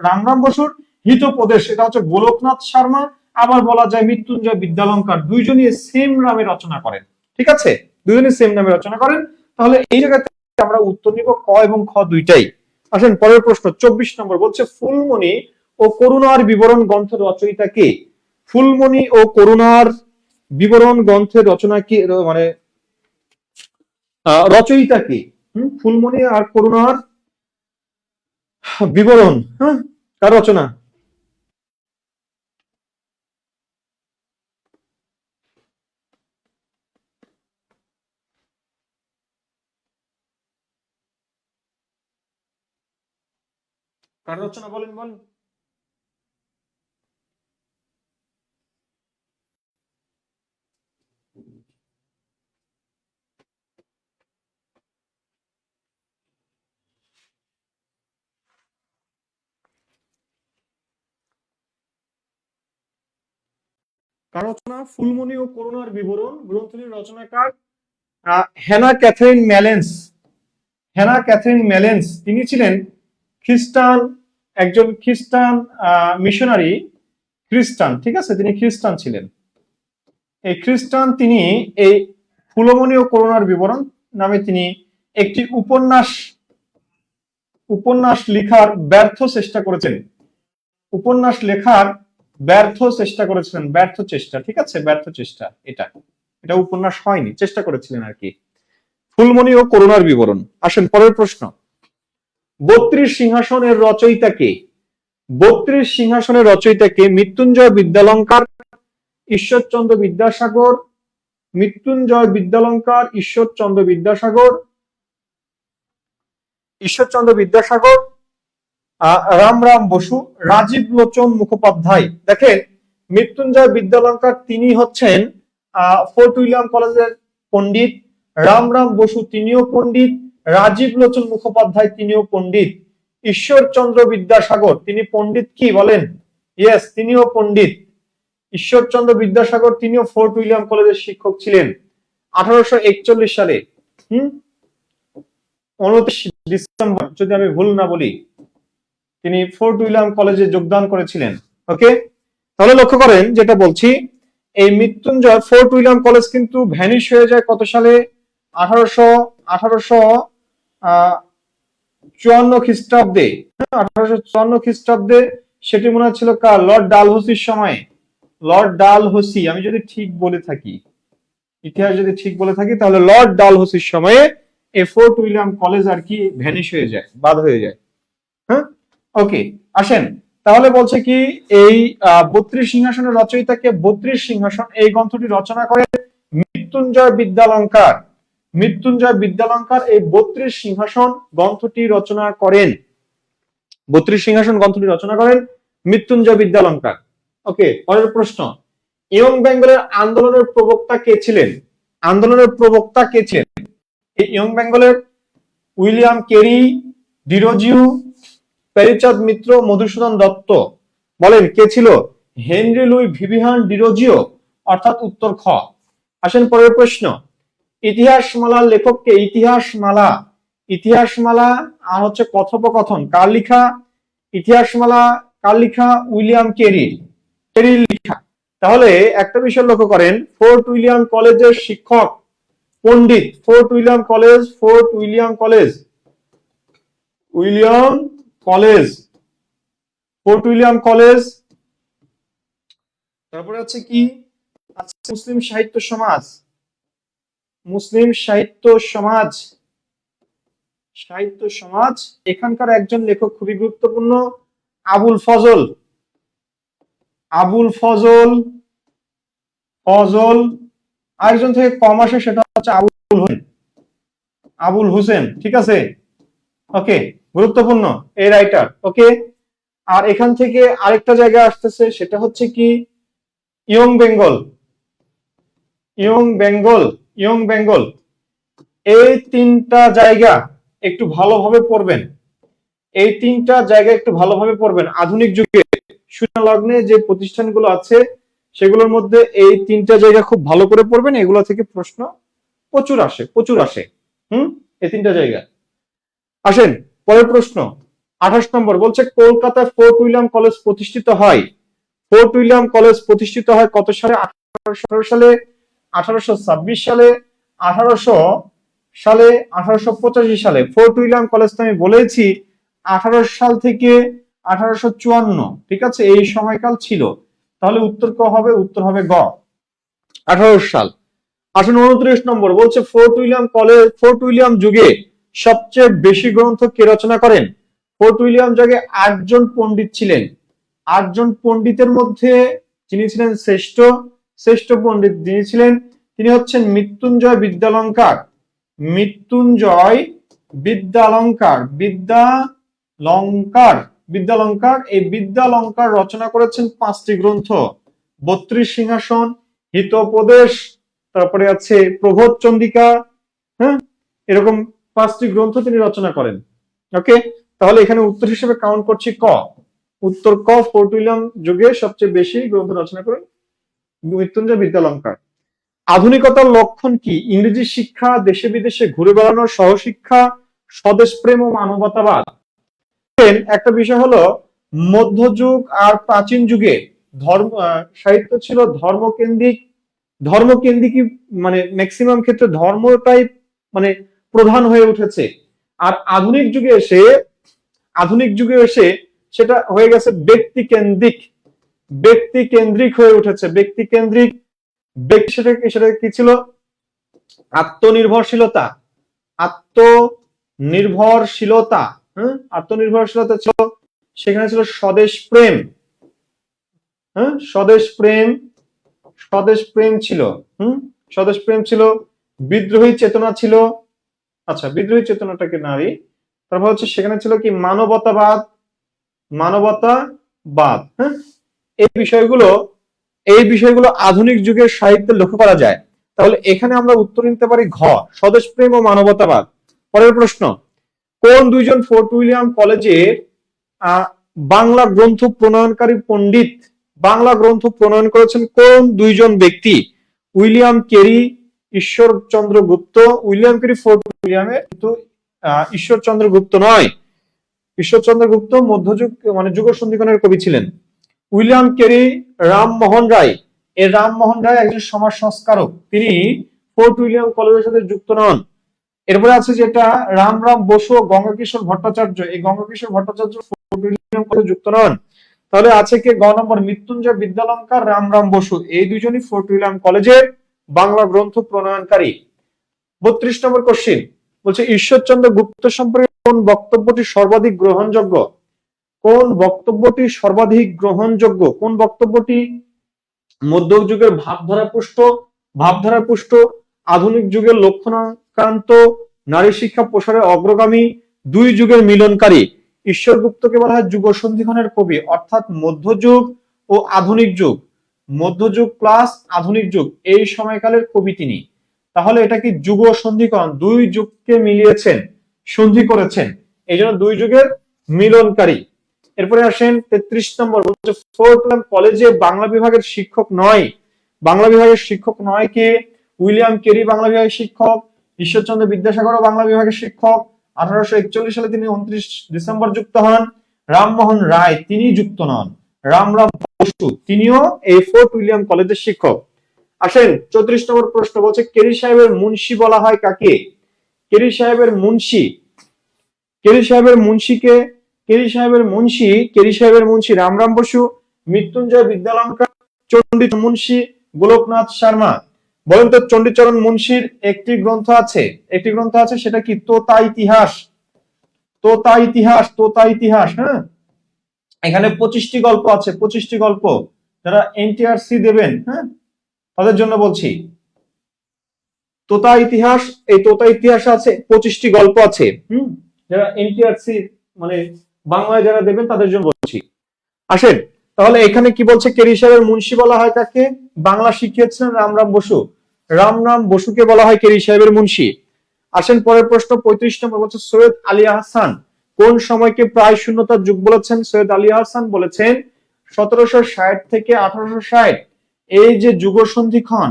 রামরাম বসুর। হিতোপদেশ, এটা হচ্ছে গোলকনাথ শর্মা। আবার বলা যায় মৃত্যুঞ্জয় বিদ্যালঙ্কার, দুইজনই সেম নামে রচনা করেন। ঠিক আছে, দুইজনই সেম নামে রচনা করেন। তাহলে এই জায়গাতে আমরা উত্তর নিব ক এবং খ দুইটাই। আসেন পরের প্রশ্ন 24 নম্বর, বলছে ফুলমণি ও করুণার বিবরণ গ্রন্থের রচয়িতা কে? ফুলমণি ও করুণার বিবরণ গ্রন্থের রচনা কি, মানে রচয়িতা কে? ফুলমণি আর করুণার বিবরণ, হ্যাঁ, কার রচনা? কার রচনা বলেন বলেন। কার রচনা? ফুলমণি ও করুণার বিবরণ গ্রন্থটির রচনাকার হ্যানা ক্যাথরিন ম্যালেন্স। হ্যানা ক্যাথরিন ম্যালেন্স, তিনি ছিলেন খ্রিস্টান, একজন খ্রিস্টান মিশনারি, খ্রিস্টান। ঠিক আছে, তিনি খ্রিস্টান ছিলেন। এই খ্রিস্টান তিনি এই ফুলমণি ও করুণার বিবরণ নামে তিনি একটি উপন্যাস লেখার ব্যর্থ চেষ্টা করেছেন। উপন্যাস লেখার ব্যর্থ চেষ্টা করেছিলেন, ব্যর্থ চেষ্টা। ঠিক আছে, ব্যর্থ চেষ্টা। এটা এটা উপন্যাস হয়নি, চেষ্টা করেছিলেন আর কি। ফুলমণি ও করুণার বিবরণ। আসেন পরের প্রশ্ন, 32 সিংহাসনের রচয়িতা কে? 32 সিংহাসনের রচয়িতা কে? মৃত্যুঞ্জয় বিদ্যালঙ্কার, ঈশ্বরচন্দ্র বিদ্যাসাগর, মৃত্যুঞ্জয় বিদ্যালঙ্কার, ঈশ্বরচন্দ্র বিদ্যাসাগর, ঈশ্বরচন্দ্র বিদ্যাসাগর, রামরাম বসু, রাজীব লোচন মুখোপাধ্যায়। দেখেন, মৃত্যুঞ্জয় বিদ্যালঙ্কার তিনি হচ্ছেন ফোর্ট উইলিয়াম কলেজের পণ্ডিত। রামরাম বসু তিনিও পণ্ডিত। রাজীব লোচন মুখোপাধ্যায় তিনিও পণ্ডিত। ঈশ্বরচন্দ্র বিদ্যাসাগর তিনি পণ্ডিত কি বলেন? ইয়েস, তিনিও পণ্ডিত। ঈশ্বরচন্দ্র বিদ্যাসাগর তিনিও ফোর্ট উইলিয়াম কলেজের শিক্ষক ছিলেন 1841 সালে। 29 ডিসেম্বর যদি আমি ভুল না বলি, তিনি ফোর্ট উইলিয়াম কলেজে যোগদান করেছিলেন। ওকে, তাহলে লক্ষ্য করেন যেটা বলছি, এই মৃত্যুঞ্জয় ফোর্ট উইলিয়াম কলেজ কিন্তু ভ্যানিশ হয়ে যায় কত সালে? 1854 খ্রিস্টাব্দে। 1854 খ্রিস্টাব্দে। সেটি মনে হচ্ছিল কার? লর্ড ডালহৌসির সময়। লর্ড ডালহৌসি, আমি যদি ঠিক বলে থাকি, ইতিহাস যদি ঠিক বলে থাকি, তাহলে লর্ড ডালহৌসির সময়ে এই ফোর্ট উইলিয়াম কলেজ আর কি ভ্যানিশ হয়ে যায়, বাদ হয়ে যায়। হ্যাঁ, ওকে। আসেন, তাহলে বলছে কি এই 32 সিংহাসনের রচয়িতাকে? 32 সিংহাসন এই গ্রন্থটি রচনা করেন মৃত্যুঞ্জয় বিদ্যালঙ্কার। মৃত্যুঞ্জয় বিদ্যালঙ্কার এই 32 সিংহাসন গ্রন্থটি রচনা করেন। 32 সিংহাসন গ্রন্থটি রচনা করেন মৃত্যুঞ্জয় বিদ্যালঙ্কার। ওকে, পরের প্রশ্ন, ইয়ং বেঙ্গলের আন্দোলনের প্রবক্তা কে ছিলেন? আন্দোলনের প্রবক্তা কে ছিলেন? এই ইয়ং বেঙ্গলের উইলিয়াম কেরি, ডিরোজিও, প্যারিচাঁদ মিত্র, মধুসূদন দত্ত। বলেন কে ছিল? হেনরি লুই ভিভিয়ান ডিরোজিও, অর্থাৎ উত্তর খ। আসেন পরের প্রশ্ন, ইতিহাসমালার লেখককে? ইতিহাসমালা, ইতিহাসমালা আর হচ্ছে কথোপকথন কার লিখা? ইতিহাসমালা কার লিখা? উইলিয়াম কেরি, কেরির লিখা। তাহলে একটা বিষয় লক্ষ্য করেন, ফোর্ট উইলিয়াম কলেজের শিক্ষক পণ্ডিত। Fort William college, Fort William college, William college, Fort William college. তারপরে আছে কি? মুসলিম সাহিত্য সমাজ, মুসলিম সাহিত্য সমাজ, সাহিত্য সমাজ। এখানকার একজন লেখক খুবই গুরুত্বপূর্ণ, আবুল ফজল, আবুল ফজল, ফজল। আরেকজন থেকে কম আসে, সেটা হচ্ছে আবুল হোসেন, আবুল হোসেন। ঠিক আছে, ওকে, গুরুত্বপূর্ণ এই রাইটার। ওকে, আর এখান থেকে আরেকটা জায়গা আসতেছে, সেটা হচ্ছে কি? Young Bengal, Young Bengal, Young Bengal. এই তিনটা জায়গা একটু ভালোভাবে পড়বেন, এই তিনটা জায়গা একটু ভালোভাবে পড়বেন। আধুনিক যুগে শূন্য লগ্নে যে প্রতিষ্ঠানগুলো আছে সেগুলোর মধ্যে এই তিনটা জায়গা খুব ভালো করে পড়বেন, এগুলো থেকে প্রশ্ন প্রচুর আসে। এই তিনটা জায়গা। আসেন পরের প্রশ্ন 28 নম্বর বলছে কলকাতায় ফোর্ট উইলিয়াম কলেজ প্রতিষ্ঠিত হয়। ফোর্ট উইলিয়াম কলেজ প্রতিষ্ঠিত হয় কত সালে? 1818 সালে, 1826 সালে, 1800 সালে, 1885 সালে। ফোর্ট উইলিয়াম কলেজ তো আমি বলেছি 1800 সাল থেকে 1854, ঠিক আছে, এই সময়কাল ছিল। তাহলে উত্তর ক হবে? উত্তর হবে গ, 1800 সাল। আসলে 29 নম্বর বলছে ফোর্ট উইলিয়াম যুগে সবচেয়ে বেশি গ্রন্থ কে রচনা করেন? ফোর্ট উইলিয়াম যুগে 8 জন পণ্ডিত ছিলেন। 8 জন পণ্ডিতের মধ্যে যিনি ছিলেন শ্রেষ্ঠ পণ্ডিত যিনি ছিলেন তিনি হচ্ছেন মৃত্যুঞ্জয় বিদ্যালঙ্কার। এই বিদ্যালঙ্কার রচনা করেছেন 5টি গ্রন্থ: 32 সিংহাসন, হিতোপদেশ, তারপরে আছে প্রবোধ চন্ডিকা, এরকম 5টি গ্রন্থ তিনি রচনা করেন। ওকে, তাহলে এখানে উত্তর হিসেবে কাউন্ট করছি ক, উত্তর ক, ফোর্ট উইলিয়াম যুগে সবচেয়ে বেশি গ্রন্থ রচনা করেন মৃত্যুঞ্জয় বিদ্যালঙ্কার। আধুনিকতার লক্ষণ কি? ইংরেজি শিক্ষা, দেশে বিদেশে ঘুরে বেড়ানো, সহশিক্ষা, স্বদেশ প্রেম ও মানবতাবাদ। একটা বিষয় হলো মধ্যযুগ আর প্রাচীন যুগে সাহিত্য ছিল ধর্মকেন্দ্রিক, মানে ম্যাক্সিমাম ক্ষেত্রে ধর্মটাই মানে প্রধান হয়ে উঠেছে। আর আধুনিক যুগে এসে সেটা হয়ে গেছে ব্যক্তিকেন্দ্রিক হয়ে উঠেছে। সেটা কি ছিল? আত্মনির্ভরশীলতা ছিল। সেখানে ছিল স্বদেশ প্রেম ছিল। বিদ্রোহী চেতনা ছিল। আচ্ছা, বিদ্রোহী চেতনাটাকে নারী। তারপর হচ্ছে সেখানে ছিল কি? মানবতাবাদ। এই বিষয়গুলো আধুনিক যুগের সাহিত্যে লক্ষ্য করা যায়। তাহলে এখানে আমরা উত্তর নিতে পারি ঘ, স্বদেশ প্রেম ও মানবতাবাদ। পরের প্রশ্ন, কোন দুইজন ফোর্ট উইলিয়াম কলেজের বাংলা গ্রন্থ প্রণয়নকারী পণ্ডিত? বাংলা গ্রন্থ প্রণয়ন করেছেন কোন দুইজন ব্যক্তি? উইলিয়াম কেরি, ঈশ্বরচন্দ্র গুপ্ত। উইলিয়াম কেরি ফোর্ট উইলিয়ামের, কিন্তু ঈশ্বরচন্দ্র গুপ্ত নয়। ঈশ্বরচন্দ্র গুপ্ত মধ্যযুগ মানে যুগ সন্ধিক্ষণের কবি ছিলেন। উইলিয়াম কেরি রামমোহন রায়, এই রামমোহন রায় একজন সমাজ সংস্কারক, তিনি ফোর্ট উইলিয়াম কলেজের সাথে যুক্ত নন। এরপরে আছে যেটা রামরাম বসু ও গঙ্গাকিশোর ভট্টাচার্য, এই গঙ্গাকিশোর ভট্টাচার্য ফোর্ট উইলিয়াম কলেজে যুক্ত নন। তাহলে আছে কে? গ নম্বর মৃত্যুঞ্জয় বিদ্যালঙ্কার, রামরাম বসু, এই দুজনই ফোর্ট উইলিয়াম কলেজের বাংলা গ্রন্থ প্রণয়নকারী। 32 নম্বর কোশ্চেন বলছে ঈশ্বরচন্দ্র গুপ্ত সম্পর্কে কোন বক্তব্যটি সর্বাধিক গ্রহণযোগ্য? কোন বক্তব্যটি মধ্যযুগের ভাবধারা পুষ্ট, আধুনিক যুগের লক্ষণাকান্ত, নারী শিক্ষা প্রসারে অগ্রগামী, দুই যুগের মিলনকারী। ঈশ্বর গুপ্তকে বলা হয় যুগ সন্ধিক্ষণের কবি, অর্থাৎ মধ্যযুগ ও আধুনিক যুগ, মধ্যযুগ প্লাস আধুনিক যুগ, এই সময়কালের কবি তিনি। তাহলে এটা কি? যুগ সন্ধিক্ষণ, দুই যুগকে মিলিয়েছেন, সন্ধি করেছেন, এই জন্য দুই যুগের মিলনকারী। এরপরে আসেন 33 নম্বর বলছে ফোর্ট উইলিয়াম কলেজে বাংলা বিভাগের শিক্ষক নয় কে? উইলিয়াম কেরি বাংলা বিভাগের শিক্ষক, ঈশ্বরচন্দ্র বিদ্যাসাগর বাংলা বিভাগের শিক্ষক। 1841 সালে তিনি 29 ডিসেম্বর যুক্ত হন। রামমোহন রায় তিনি যুক্ত নন। রামরাম বসু তিনিও এই ফোর্ট উইলিয়াম কলেজের শিক্ষক। আসেন 34 নম্বর প্রশ্ন বলছে কেরি সাহেবের মুন্সি বলা হয় কাকে? কেরি সাহেবের মুন্সি রামরাম বসু, মৃত্যুঞ্জয় বিদ্যালঙ্কার, চণ্ডীচরণ মুন্সি, গোলকনাথ শর্মা। বলেন তো চণ্ডীচরণ মুন্সির একটি গ্রন্থ আছে, সেটা কি? তোতা ইতিহাস। হ্যাঁ, এখানে 25টি গল্প আছে, 25টি গল্প। যারা এনটিআরসি দেবেন, হ্যাঁ, তাদের জন্য বলছি তোতা ইতিহাস আছে 25টি গল্প আছে। যারা এনটিআরসি মানে বাংলায় যারা দেবেন তাদের জন্য বলছি। আসেন তাহলে এখানে কি বলছে? কেরি সাহেবের মুন্সি বলা হয় কাকে? বাংলা শিখিয়েছিলেন রামরাম বসু। রামরাম বসুকে বলা হয় কেরি সাহেবের মুন্সি। আসেন পরের প্রশ্ন 35 নম্বর বলছে সৈয়দ আলী আহসান কোন সময়কে প্রায় শূন্যতার যুগ বলেছেন? সৈয়দ আলী আহসান বলেছেন 1760 থেকে 1860, এই যে যুগ সন্ধিক্ষণ,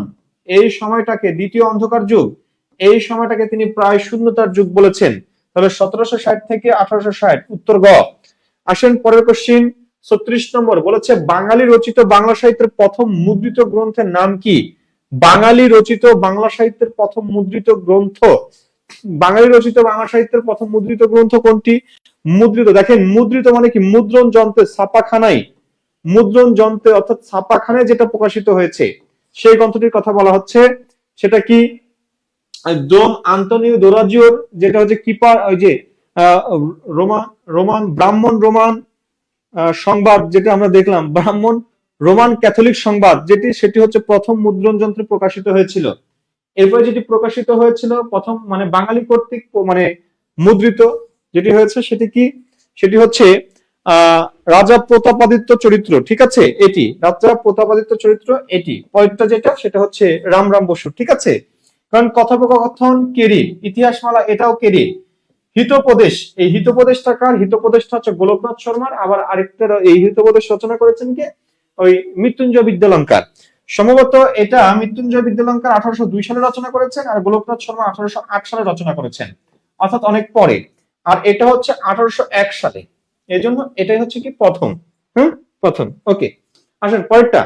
এই সময়টাকে দ্বিতীয় অন্ধকার যুগ, এই সময়টাকে তিনি প্রায় শূন্যতার যুগ বলেছেন। তাহলে 1760 থেকে 1860 উত্তর গ। আসেন পরের কোশ্চিন 36 নম্বর, বলেছে বাঙালি রচিত বাংলা সাহিত্যের প্রথম মুদ্রিত গ্রন্থের নাম কি? বাঙালি রচিত বাংলা সাহিত্যের প্রথম মুদ্রিত গ্রন্থ, বাঙালি রচিত বাংলা সাহিত্যের প্রথম মুদ্রিত গ্রন্থ কোনটি? মুদ্রিত, দেখেন মুদ্রিত মানে কি? মুদ্রণ যন্ত্রে, ছাপাখানায়, মুদ্রণ যন্ত্রে অর্থাৎ ছাপাখানায় যেটা প্রকাশিত হয়েছে সেই গ্রন্থটির কথা বলা হচ্ছে। সেটা কি? ডোম আন্তোনিও দোরাজিওর, যেটা হচ্ছে কিপার, ওই যে রোমান ব্রাহ্মণ রোমান সংবাদ, যেটা আমরা দেখলাম, ব্রাহ্মণ রোমান ক্যাথলিক সংবাদ, সেটি হচ্ছে প্রথম মুদ্রণ যন্ত্রে প্রকাশিত হয়েছিল। এরপরে যেটি প্রকাশিত হয়েছিল প্রথম মানে বাঙালি কর্তৃক মানে মুদ্রিত যেটি হয়েছে সেটি কি? সেটি হচ্ছে রাজা প্রতাপাদিত্য চরিত্র, ঠিক আছে? এটি রাজা প্রতাপাদিত্য চরিত্র, এটি পরেরটা যেটা সেটা হচ্ছে রাম রাম বসু, ঠিক আছে? কারণ কথোপকথন কেরি, ইতিহাসমালা এটাও কেরি। হিতোপদেশ, এই হিতোপদেশটা কার? হিতোপদেশটা হচ্ছে গোলকনাথ শর্মার। আবার আরেকটা এই হিতোপদেশ রচনা করেছেন কে? ওই মৃত্যুঞ্জয় বিদ্যালঙ্কার। সম্ভবত এটা মৃত্যুঞ্জয় বিদ্যালঙ্কার 1802 সালে রচনা করেছেন, আর গোলকনাথ শর্মা 1808 সালে রচনা করেছেন, অর্থাৎ অনেক পরে। আর এটা হচ্ছে 1801 সালে, এই জন্য এটাই হচ্ছে কি প্রথম। প্রথম। ওকে, আসেন পরেরটা।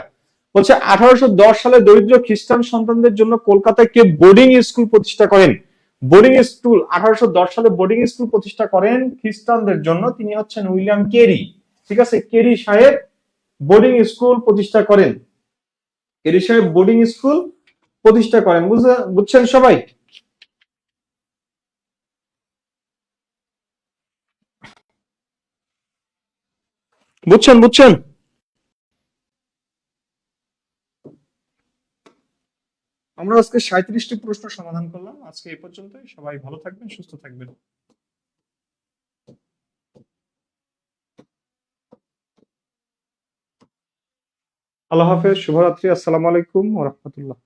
বলছে 1810 সালে দরিদ্র খ্রিস্টান সন্তানদের জন্য কলকাতায় কে বোর্ডিং স্কুল প্রতিষ্ঠা করেন? বোর্ডিং স্কুল 1810 সালে বোর্ডিং স্কুল প্রতিষ্ঠা করেন খ্রিস্টানদের জন্য, তিনি হচ্ছেন উইলিয়াম কেরি, ঠিক আছে? কেরি সাহেব বোর্ডিং স্কুল প্রতিষ্ঠা করেন, কেরি সাহেব বোর্ডিং স্কুল প্রতিষ্ঠা করেন। বুঝছেন সবাই? বুঝছেন? আমরা আজকে 37টি প্রশ্ন সমাধান করলাম। আজকে এই পর্যন্তই। সবাই ভালো থাকবেন, সুস্থ থাকবেন। আল্লাহ হাফেজ, শুভরাত্রি, আসসালামু আলাইকুম ওয়া রাহমাতুল্লাহ।